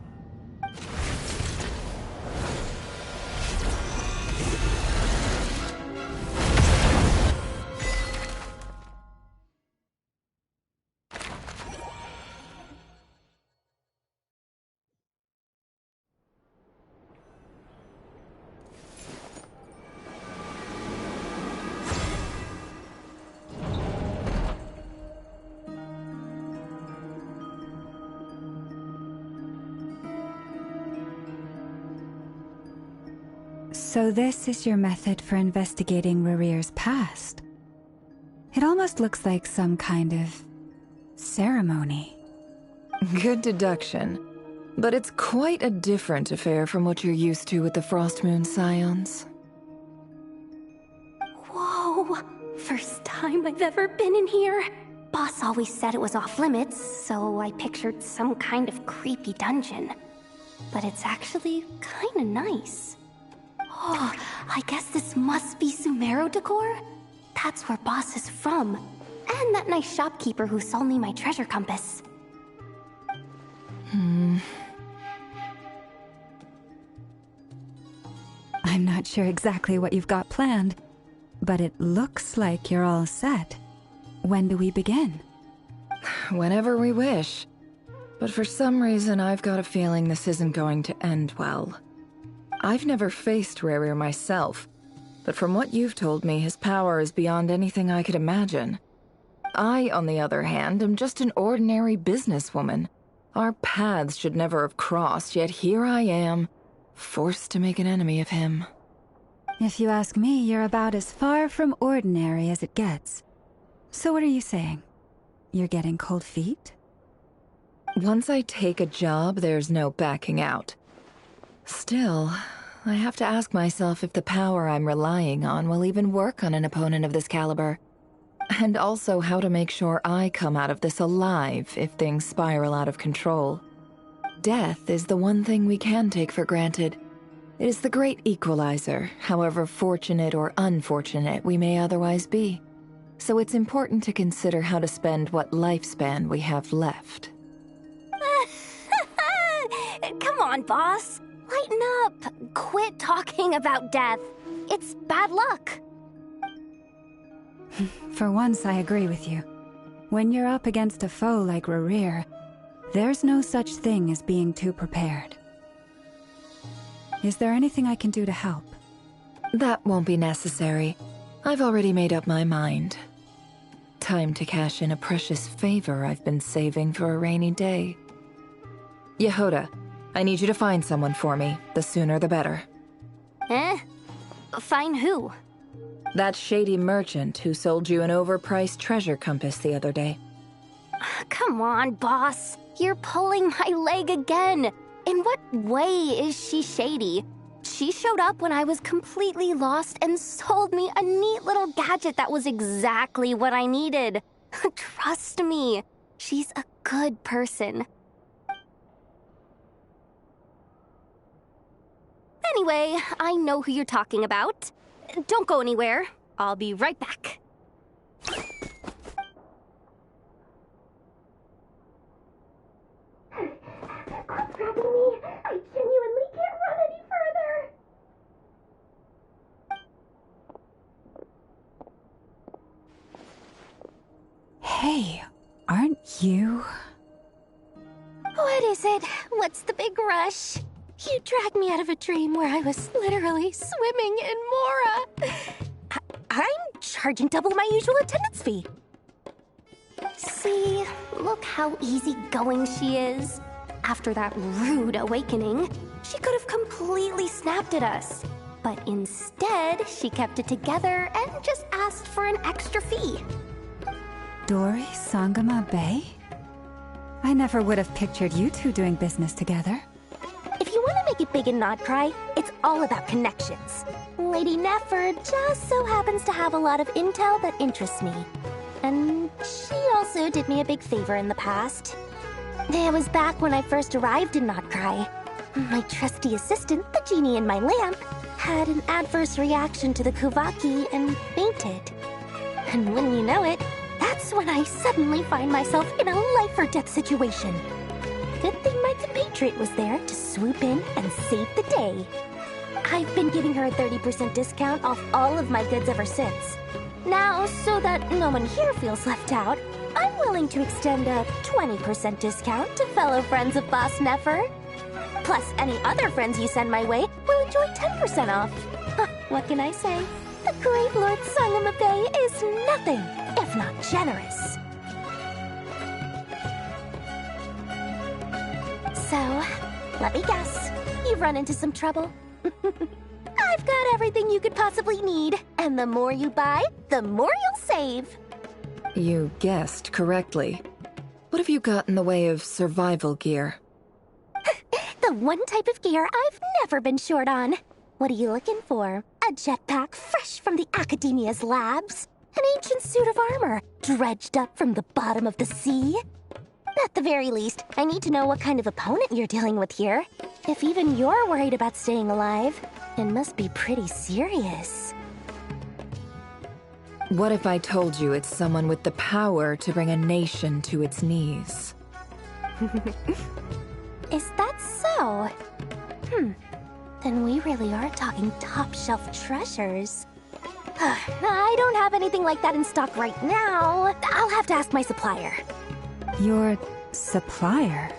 So this is your method for investigating Rarir's past? It almost looks like some kind of ceremony. Good deduction. But it's quite a different affair from what you're used to with the Frostmoon Scions. Whoa! First time I've ever been in here. Boss always said it was off limits, so I pictured some kind of creepy dungeon. But it's actually kinda nice. Oh, I guess this must be Sumero decor? That's where Boss is from. And that nice shopkeeper who sold me my treasure compass. I'm not sure exactly what you've got planned, but it looks like you're all set. When do we begin? Whenever we wish. But for some reason, I've got a feeling this isn't going to end well. I've never faced Rarir myself, but from what you've told me, his power is beyond anything I could imagine. I, on the other hand, am just an ordinary businesswoman. Our paths should never have crossed, yet here I am, forced to make an enemy of him. If you ask me, you're about as far from ordinary as it gets. So what are you saying? You're getting cold feet? Once I take a job, there's no backing out. Still, I have to ask myself if the power I'm relying on will even work on an opponent of this caliber. And also how to make sure I come out of this alive if things spiral out of control. Death is the one thing we can take for granted. It is the great equalizer, however fortunate or unfortunate we may otherwise be. So it's important to consider how to spend what lifespan we have left. Come on, boss. Lighten up. Quit talking about death. It's bad luck. For once, I agree with you. When you're up against a foe like Rarir, there's no such thing as being too prepared. Is there anything I can do to help? That won't be necessary. I've already made up my mind. Time to cash in a precious favor I've been saving for a rainy day. Yehoda, I need you to find someone for me. The sooner the better. Find who? That shady merchant who sold you an overpriced treasure compass the other day. Come on, boss. You're pulling my leg again. In what way is she shady? She showed up when I was completely lost and sold me a neat little gadget that was exactly what I needed. Trust me, she's a good person. Anyway, I know who you're talking about. Don't go anywhere. I'll be right back. Quit grabbing me. I genuinely can't run any further. Hey, aren't you? What is it? What's the big rush? You dragged me out of a dream where I was literally swimming in Mora. I'm charging double my usual attendance fee. See, look how easygoing she is. After that rude awakening, she could have completely snapped at us. But instead, she kept it together and just asked for an extra fee. Dori Sangama Bay? I never would have pictured you two doing business together. If you want to make it big in Nodcry, it's all about connections. Lady Nefer just so happens to have a lot of intel that interests me. And she also did me a big favor in the past. It was back when I first arrived in Nodcry. My trusty assistant, the genie in my lamp, had an adverse reaction to the Kuvaki and fainted. And when you know it, that's when I suddenly find myself in a life-or-death situation. Good thing my compatriot was there to swoop in and save the day. I've been giving her a 30% discount off all of my goods ever since. Now, so that no one here feels left out, I'm willing to extend a 20% discount to fellow friends of Boss Nefer. Plus, any other friends you send my way will enjoy 10% off. What can I say? The great Lord Sangamabe is nothing if not generous. So, let me guess. You've run into some trouble? I've got everything you could possibly need. And the more you buy, the more you'll save. You guessed correctly. What have you got in the way of survival gear? The one type of gear I've never been short on. What are you looking for? A jetpack fresh from the Academia's labs? An ancient suit of armor dredged up from the bottom of the sea? At the very least, I need to know what kind of opponent you're dealing with here. If even you're worried about staying alive, it must be pretty serious. What if I told you it's someone with the power to bring a nation to its knees? Is that so? Then we really are talking top-shelf treasures. I don't have anything like that in stock right now. I'll have to ask my supplier. Your supplier?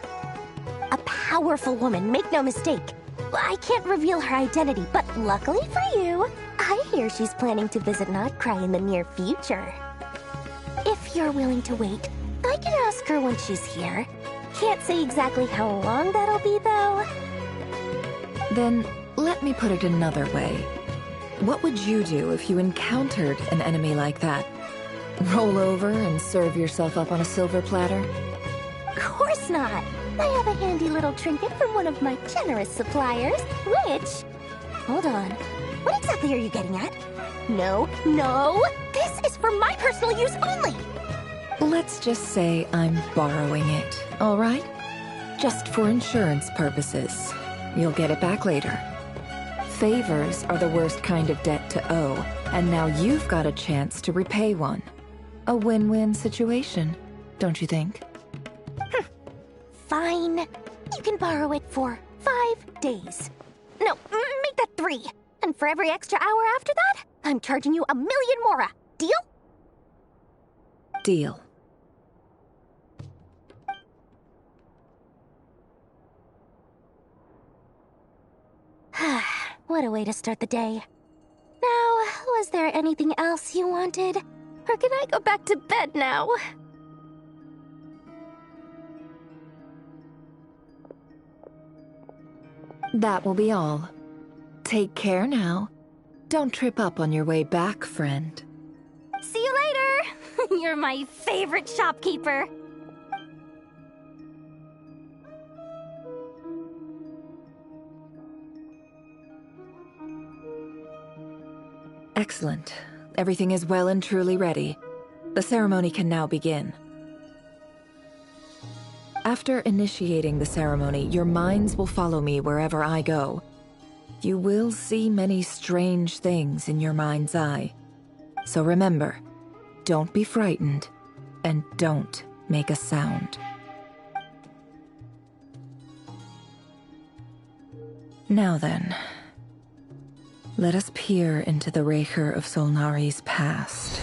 A powerful woman, make no mistake. I can't reveal her identity, but luckily for you, I hear she's planning to visit Nodcry in the near future. If you're willing to wait, I can ask her when she's here. Can't say exactly how long that'll be, though. Then, let me put it another way. What would you do if you encountered an enemy like that? Roll over and serve yourself up on a silver platter? Of course not! I have a handy little trinket from one of my generous suppliers, which... Hold on. What exactly are you getting at? No, no! This is for my personal use only! Let's just say I'm borrowing it, all right? Just for insurance purposes. You'll get it back later. Favors are the worst kind of debt to owe, and now you've got a chance to repay one. A win-win situation, don't you think? Fine. You can borrow it for 5 days. No, make that 3. And for every extra hour after that, I'm charging you 1 million mora. Deal? Deal. What a way to start the day. Now, was there anything else you wanted? Or can I go back to bed now? That will be all. Take care now. Don't trip up on your way back, friend. See you later! You're my favorite shopkeeper. Excellent. Everything is well and truly ready. The ceremony can now begin. After initiating the ceremony, your minds will follow me wherever I go. You will see many strange things in your mind's eye. So remember, don't be frightened, and don't make a sound. Now then, let us peer into the Raker of Solnari's past.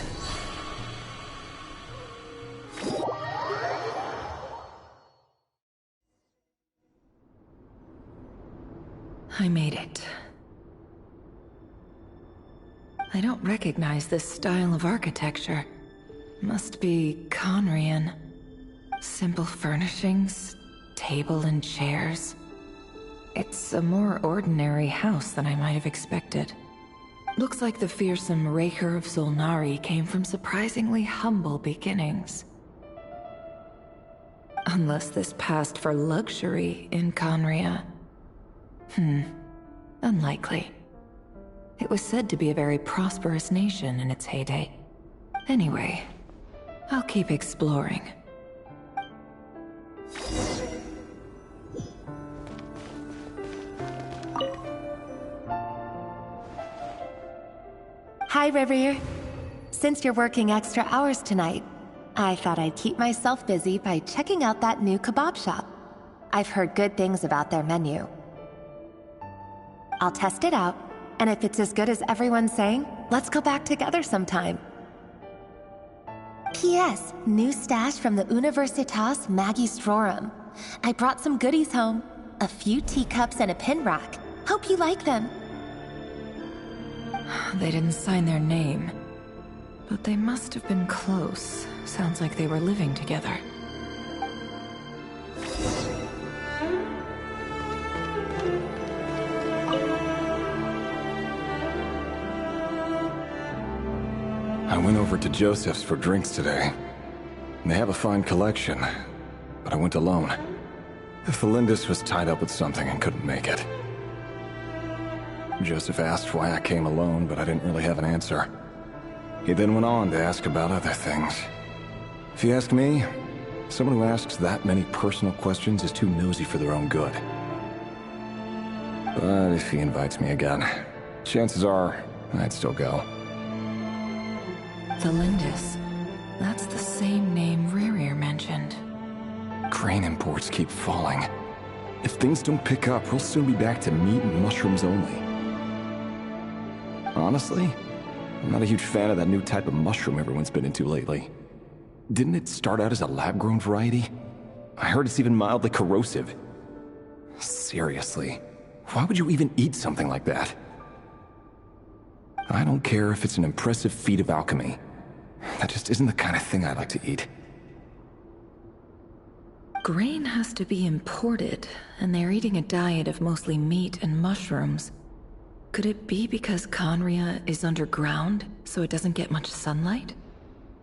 I made it. I don't recognize this style of architecture. Must be Conrian. Simple furnishings, table and chairs. It's a more ordinary house than I might have expected. Looks like the fearsome Raker of Solnari came from surprisingly humble beginnings. Unless this passed for luxury in Conria. Unlikely. It was said to be a very prosperous nation in its heyday. Anyway, I'll keep exploring. Hi, Rivier. Since you're working extra hours tonight, I thought I'd keep myself busy by checking out that new kebab shop. I've heard good things about their menu. I'll test it out, and if it's as good as everyone's saying, let's go back together sometime. P.S. New stash from the Universitas Magistrorum. I brought some goodies home. A few teacups and a pin rack. Hope you like them. They didn't sign their name, but they must have been close. Sounds like they were living together. I went over to Joseph's for drinks today. They have a fine collection, but I went alone. Felindis was tied up with something and couldn't make it. Joseph asked why I came alone, but I didn't really have an answer. He then went on to ask about other things. If you ask me, someone who asks that many personal questions is too nosy for their own good. But if he invites me again, chances are I'd still go. Felindis. That's the same name Rerir mentioned. Crane imports keep falling. If things don't pick up, we'll soon be back to meat and mushrooms only. Honestly, I'm not a huge fan of that new type of mushroom everyone's been into lately. Didn't it start out as a lab-grown variety? I heard it's even mildly corrosive. Seriously, why would you even eat something like that? I don't care if it's an impressive feat of alchemy. That just isn't the kind of thing I like to eat. Grain has to be imported, and they're eating a diet of mostly meat and mushrooms. Could it be because Conria is underground, so it doesn't get much sunlight?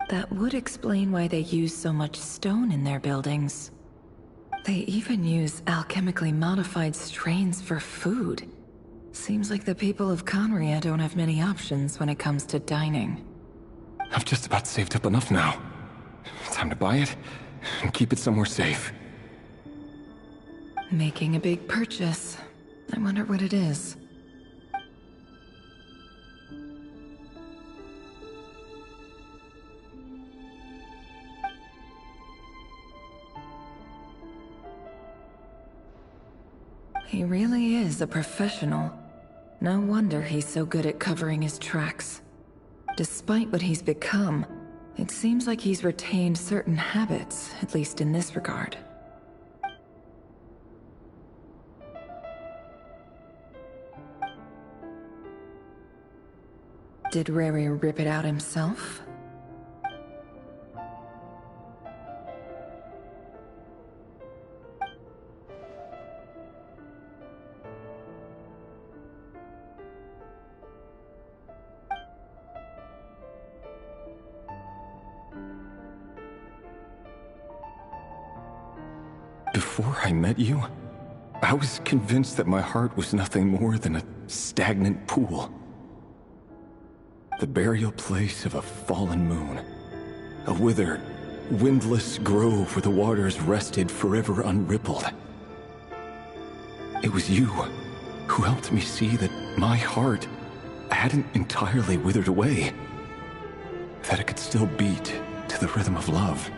That would explain why they use so much stone in their buildings. They even use alchemically modified strains for food. Seems like the people of Conria don't have many options when it comes to dining. I've just about saved up enough now. Time to buy it and keep it somewhere safe. Making a big purchase. I wonder what it is. He really is a professional. No wonder he's so good at covering his tracks. Despite what he's become, it seems like he's retained certain habits, at least in this regard. Did Rerir rip it out himself? Before I met you, I was convinced that my heart was nothing more than a stagnant pool. The burial place of a fallen moon. A withered, windless grove where the waters rested forever unrippled. It was you who helped me see that my heart hadn't entirely withered away. That it could still beat to the rhythm of love.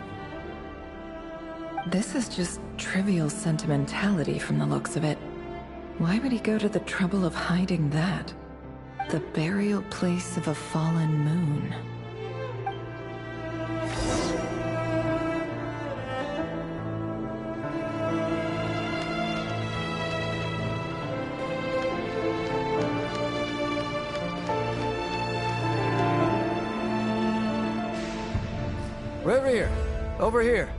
This is just trivial sentimentality from the looks of it. Why would he go to the trouble of hiding that? The burial place of a fallen moon. Rerir, over here.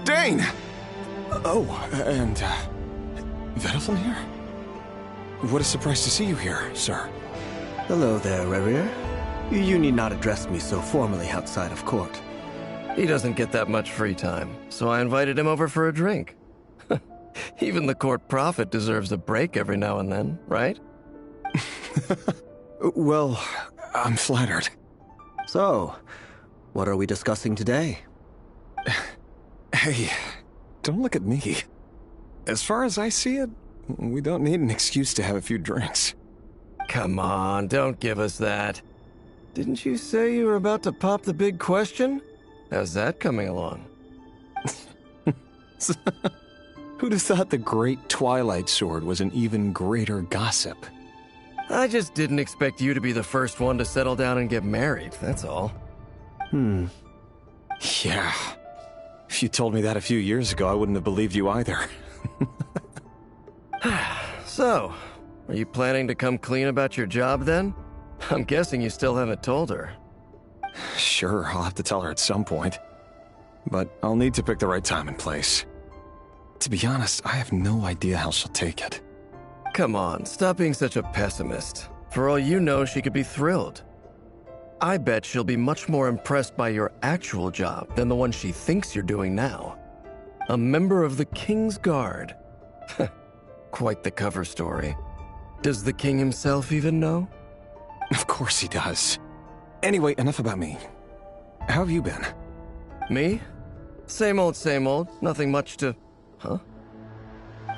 Dane! Oh, and, Vedelson here? What a surprise to see you here, sir. Hello there, Rerir. You need not address me so formally outside of court. He doesn't get that much free time, so I invited him over for a drink. Even the court prophet deserves a break every now and then, right? Well, I'm flattered. So, what are we discussing today? Hey, don't look at me. As far as I see it, we don't need an excuse to have a few drinks. Come on, don't give us that. Didn't you say you were about to pop the big question? How's that coming along? Who'd have thought the great Twilight Sword was an even greater gossip? I just didn't expect you to be the first one to settle down and get married, that's all. Yeah. If you told me that a few years ago, I wouldn't have believed you either. So, are you planning to come clean about your job then? I'm guessing you still haven't told her. Sure, I'll have to tell her at some point. But I'll need to pick the right time and place. To be honest, I have no idea how she'll take it. Come on, stop being such a pessimist. For all you know, she could be thrilled. I bet she'll be much more impressed by your actual job than the one she thinks you're doing now. A member of the King's Guard. Quite the cover story. Does the king himself even know? Of course he does. Anyway, enough about me. How have you been? Me? Same old, same old. Nothing much to... Huh?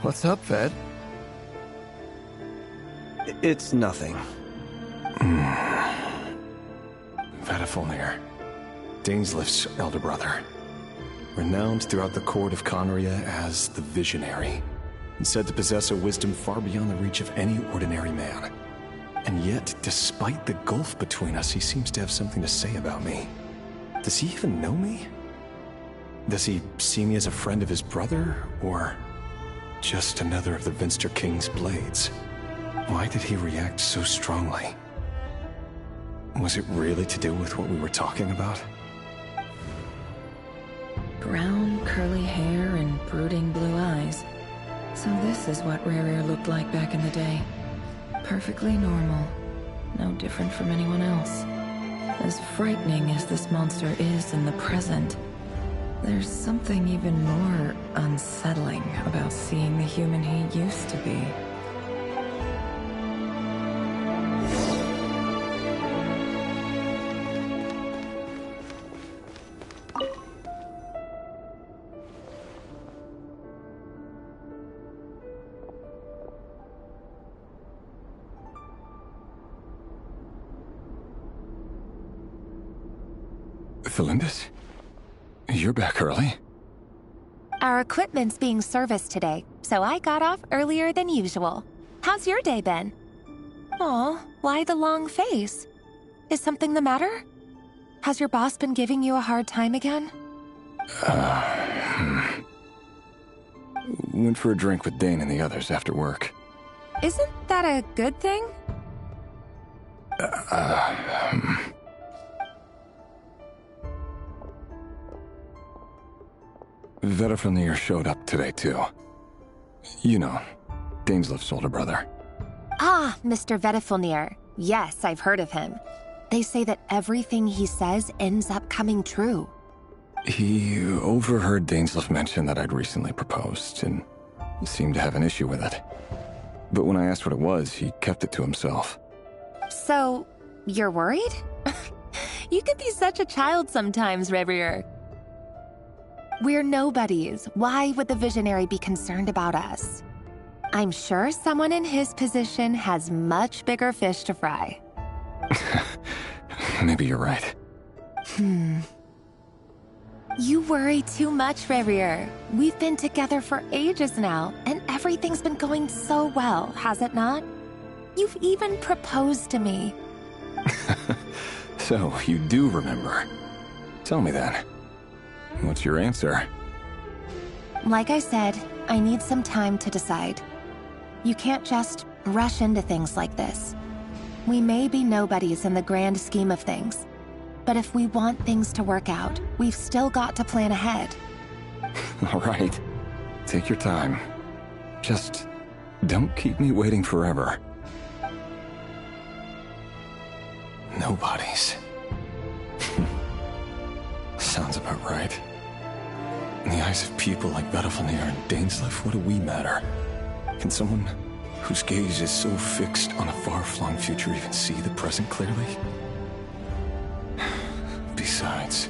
What's up, Ved? It's nothing. Vedifulnir, Dainsleif's elder brother. Renowned throughout the court of Conria as the Visionary, and said to possess a wisdom far beyond the reach of any ordinary man. And yet, despite the gulf between us, he seems to have something to say about me. Does he even know me? Does he see me as a friend of his brother, or just another of the Vinster King's blades? Why did he react so strongly? Was it really to do with what we were talking about? Brown, curly hair and brooding blue eyes. So this is what Rerir looked like back in the day. Perfectly normal. No different from anyone else. As frightening as this monster is in the present, there's something even more unsettling about seeing the human he used to be. Felindis? You're back early? Our equipment's being serviced today, so I got off earlier than usual. How's your day been? Aw, why the long face? Is something the matter? Has your boss been giving you a hard time again? Went for a drink with Dane and the others after work. Isn't that a good thing? Vedifulnir showed up today, too. You know, Dainsleif's older brother. Ah, Mr. Vedifulnir. Yes, I've heard of him. They say that everything he says ends up coming true. He overheard Dainsleif mention that I'd recently proposed, and seemed to have an issue with it. But when I asked what it was, he kept it to himself. So, you're worried? You could be such a child sometimes, Rerir. We're nobodies. Why would the Visionary be concerned about us? I'm sure someone in his position has much bigger fish to fry. Maybe you're right. You worry too much, Rerir. We've been together for ages now, and everything's been going so well, has it not? You've even proposed to me. So, you do remember. Tell me then. What's your answer? Like I said, I need some time to decide. You can't just rush into things like this. We may be nobodies in the grand scheme of things, but if we want things to work out, we've still got to plan ahead. All right. Take your time. Just don't keep me waiting forever. Nobodies. Sounds about right. In the eyes of people like Bettelfnir and Dainsleif, what do we matter? Can someone whose gaze is so fixed on a far-flung future even see the present clearly? Besides,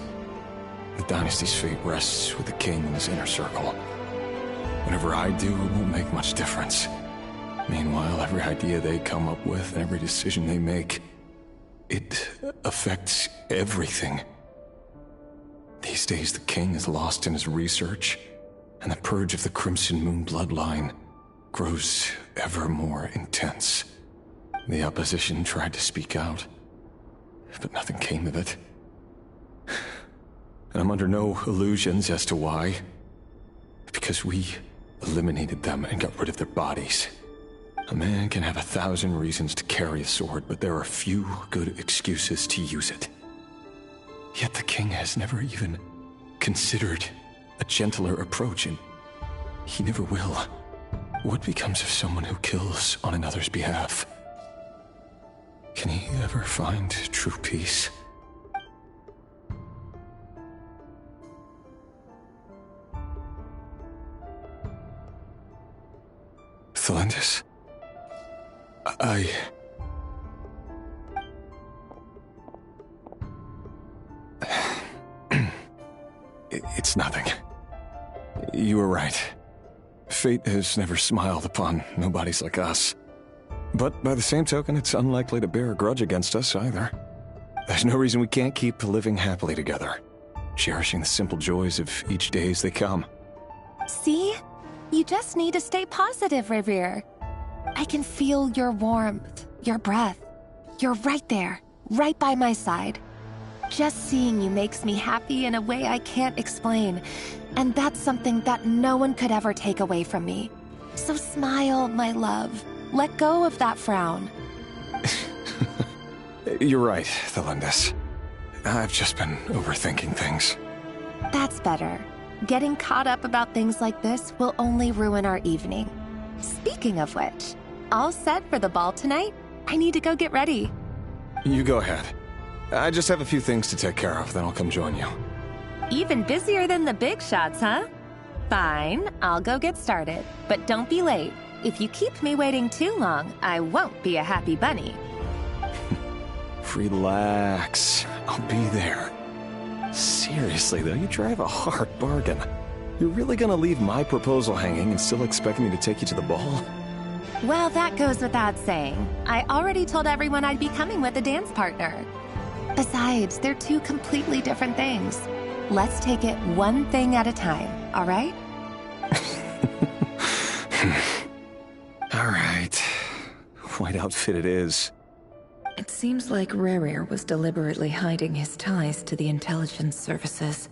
the dynasty's fate rests with the king and his inner circle. Whatever I do, it won't make much difference. Meanwhile, every idea they come up with and every decision they make, it affects everything. These days, the king is lost in his research, and the purge of the Crimson Moon bloodline grows ever more intense. The opposition tried to speak out, but nothing came of it. And I'm under no illusions as to why. Because we eliminated them and got rid of their bodies. A man can have 1,000 reasons to carry a sword, but there are few good excuses to use it. Yet the king has never even considered a gentler approach, and he never will. What becomes of someone who kills on another's behalf? Can he ever find true peace? Thelendis? It's nothing. You were right. Fate has never smiled upon nobodies like us. But by the same token, it's unlikely to bear a grudge against us either. There's no reason we can't keep living happily together, cherishing the simple joys of each day as they come. See? You just need to stay positive, Revere. I can feel your warmth, your breath. You're right there, right by my side. Just seeing you makes me happy in a way I can't explain. And that's something that no one could ever take away from me. So smile, my love. Let go of that frown. You're right, Thelendis. I've just been overthinking things. That's better. Getting caught up about things like this will only ruin our evening. Speaking of which, all set for the ball tonight? I need to go get ready. You go ahead. I just have a few things to take care of, then I'll come join you. Even busier than the big shots, huh? Fine, I'll go get started. But don't be late. If you keep me waiting too long, I won't be a happy bunny. Relax. I'll be there. Seriously, though, you drive a hard bargain. You're really gonna leave my proposal hanging and still expect me to take you to the ball? Well, that goes without saying. I already told everyone I'd be coming with a dance partner. Besides, they're two completely different things. Let's take it one thing at a time, all right? All right. White outfit it is. It seems like Rerir was deliberately hiding his ties to the intelligence services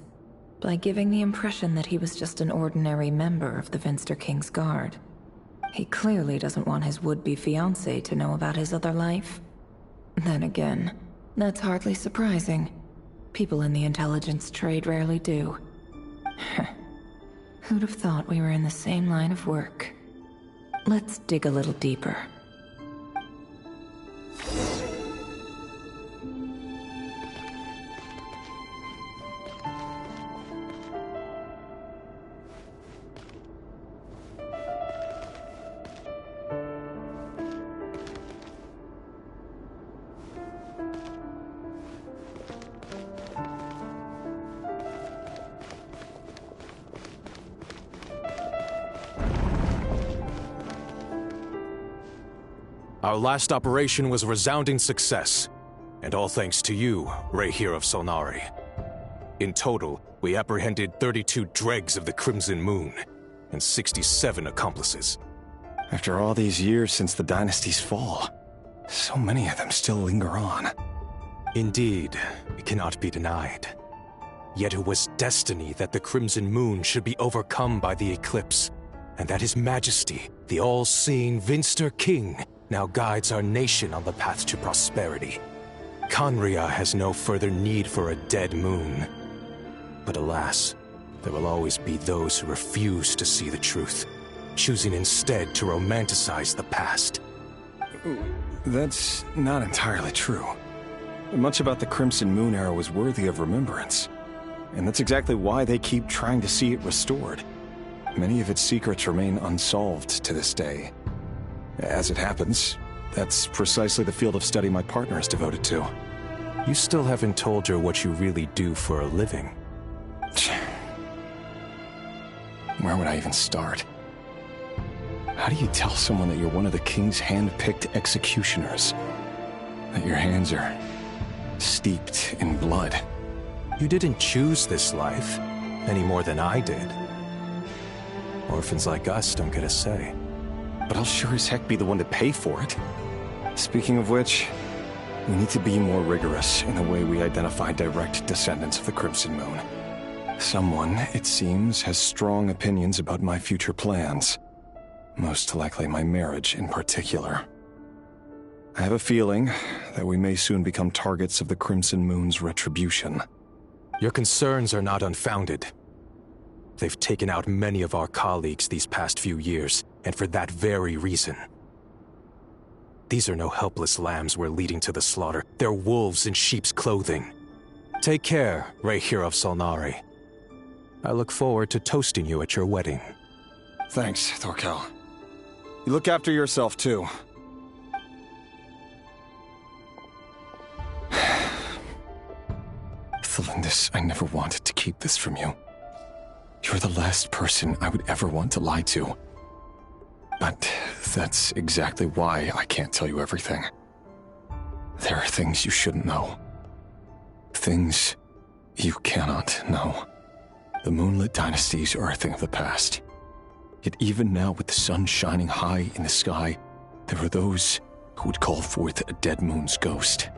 by giving the impression that he was just an ordinary member of the Venster King's Guard. He clearly doesn't want his would-be fiancée to know about his other life. Then again, that's hardly surprising. People in the intelligence trade rarely do. Who'd have thought we were in the same line of work? Let's dig a little deeper. Our last operation was a resounding success, and all thanks to you, Rahier of Solnari. In total, we apprehended 32 dregs of the Crimson Moon, and 67 accomplices. After all these years since the dynasty's fall, so many of them still linger on. Indeed, it cannot be denied. Yet it was destiny that the Crimson Moon should be overcome by the eclipse, and that His Majesty, the all-seeing Venster King, now guides our nation on the path to prosperity. Khaenri'ah has no further need for a dead moon. But alas, there will always be those who refuse to see the truth, choosing instead to romanticize the past. That's not entirely true. Much about the Crimson Moon era was worthy of remembrance. and that's exactly why they keep trying to see it restored. Many of its secrets remain unsolved to this day. As it happens, that's precisely the field of study my partner is devoted to. You still haven't told her what you really do for a living. Where would I even start? How do you tell someone that you're one of the king's hand-picked executioners? That your hands are steeped in blood? You didn't choose this life, any more than I did. Orphans like us don't get a say. But I'll sure as heck be the one to pay for it. Speaking of which, we need to be more rigorous in the way we identify direct descendants of the Crimson Moon. Someone, it seems, has strong opinions about my future plans. Most likely my marriage in particular. I have a feeling that we may soon become targets of the Crimson Moon's retribution. Your concerns are not unfounded. They've taken out many of our colleagues these past few years, and for that very reason. These are no helpless lambs we're leading to the slaughter. They're wolves in sheep's clothing. Take care, Rehir of Solnari. I look forward to toasting you at your wedding. Thanks, Thorkel. You look after yourself, too. Thelindis, I never wanted to keep this from you. You're the last person I would ever want to lie to. But that's exactly why I can't tell you everything. There are things you shouldn't know. Things you cannot know. The moonlit dynasties are a thing of the past. Yet even now, with the sun shining high in the sky, there are those who would call forth a dead moon's ghost.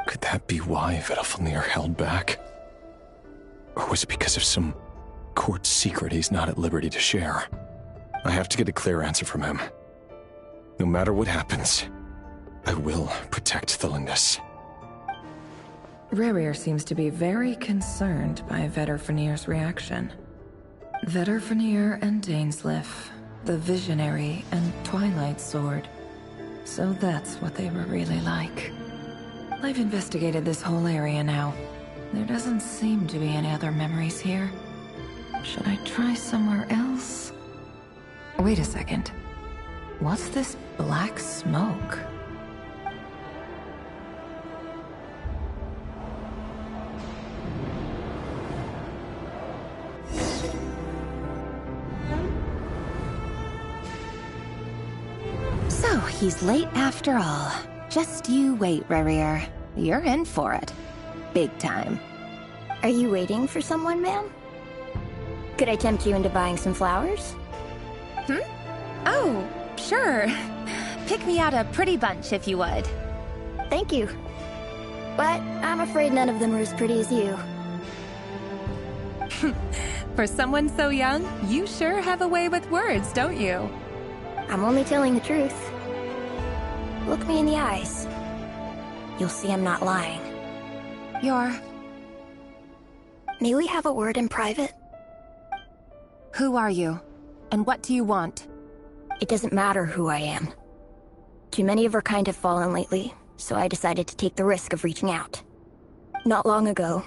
Could that be why Vedalfnir held back? Or was it because of some court secret he's not at liberty to share? I have to get a clear answer from him. No matter what happens, I will protect Thelindis. Rehir seems to be very concerned by Vedalfnir's reaction. Vedalfnir and Dainsleif, the Visionary and Twilight Sword. So that's what they were really like. I've investigated this whole area now. There doesn't seem to be any other memories here. Should I try somewhere else? Wait a second. What's this black smoke? So, he's late after all. Just you wait, Rehir. You're in for it. Big time. Are you waiting for someone, ma'am? Could I tempt you into buying some flowers? Oh, sure. Pick me out a pretty bunch if you would. Thank you. But I'm afraid none of them are as pretty as you. For someone so young, you sure have a way with words, don't you? I'm only telling the truth. Look me in the eyes. You'll see I'm not lying. May we have a word in private? Who are you? And what do you want? It doesn't matter who I am. Too many of our kind have fallen lately, so I decided to take the risk of reaching out. Not long ago,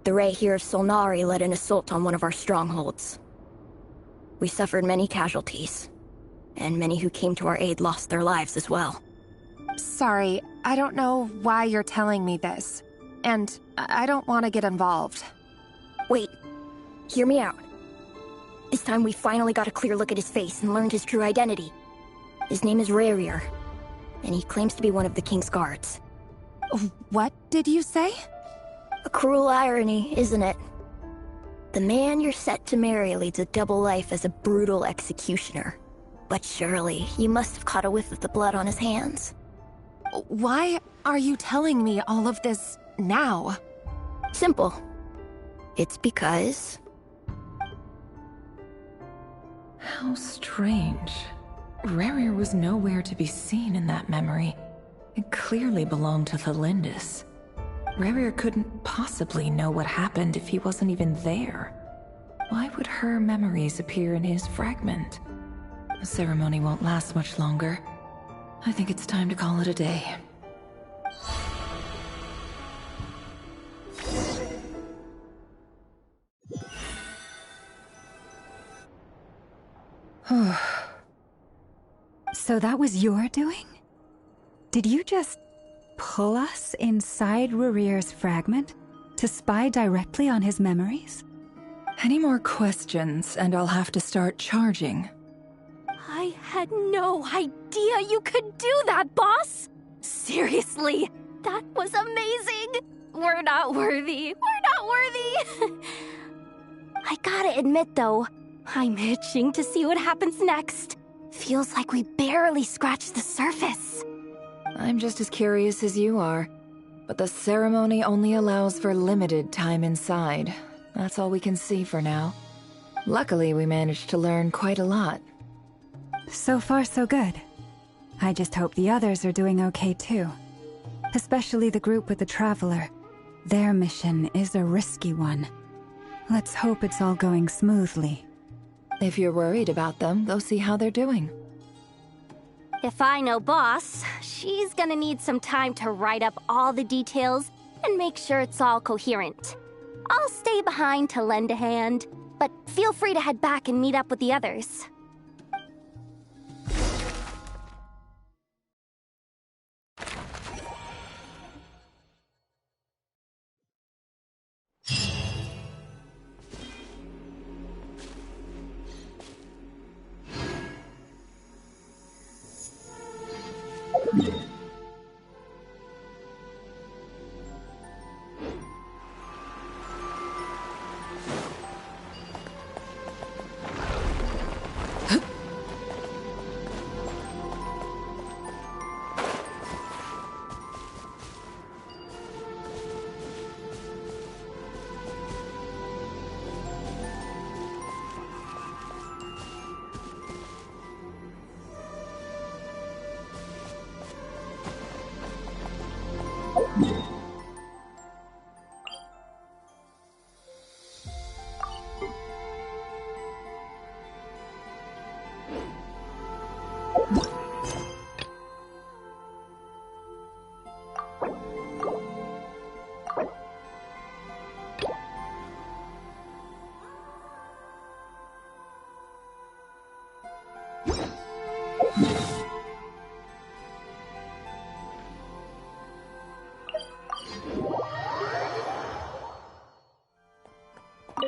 the Rehir of Solnari led an assault on one of our strongholds. We suffered many casualties, and many who came to our aid lost their lives as well. Sorry, I don't know why you're telling me this. And I don't want to get involved. Wait, hear me out. This time we finally got a clear look at his face and learned his true identity. His name is Rehir, and he claims to be one of the King's guards. What did you say? A cruel irony, isn't it? The man you're set to marry leads a double life as a brutal executioner. But surely, you must have caught a whiff of the blood on his hands. Why are you telling me all of this now? Simple. It's because... How strange. Rehir was nowhere to be seen in that memory. It clearly belonged to Thelindis. Rehir couldn't possibly know what happened if he wasn't even there. Why would her memories appear in his fragment? The ceremony won't last much longer. I think it's time to call it a day. So that was your doing? Did you just pull us inside Rarir's fragment to spy directly on his memories? Any more questions, and I'll have to start charging. I had no idea you could do that, boss! Seriously, that was amazing! We're not worthy. We're not worthy! I gotta admit, though, I'm itching to see what happens next. Feels like we barely scratched the surface. I'm just as curious as you are, but the ceremony only allows for limited time inside. That's all we can see for now. Luckily, we managed to learn quite a lot. So far, so good. I just hope the others are doing okay too. Especially the group with the Traveler. Their mission is a risky one. Let's hope it's all going smoothly. If you're worried about them, go see how they're doing. If I know Boss, she's gonna need some time to write up all the details and make sure it's all coherent. I'll stay behind to lend a hand, but feel free to head back and meet up with the others.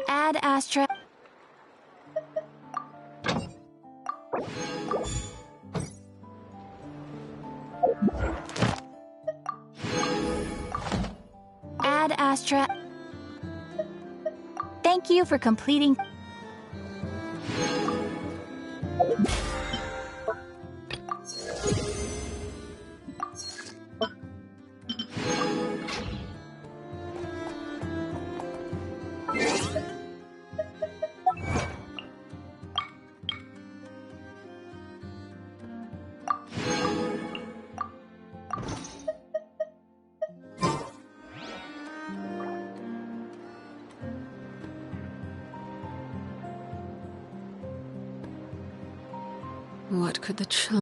Ad Astra. Ad Astra. Thank you for completing. What could the children...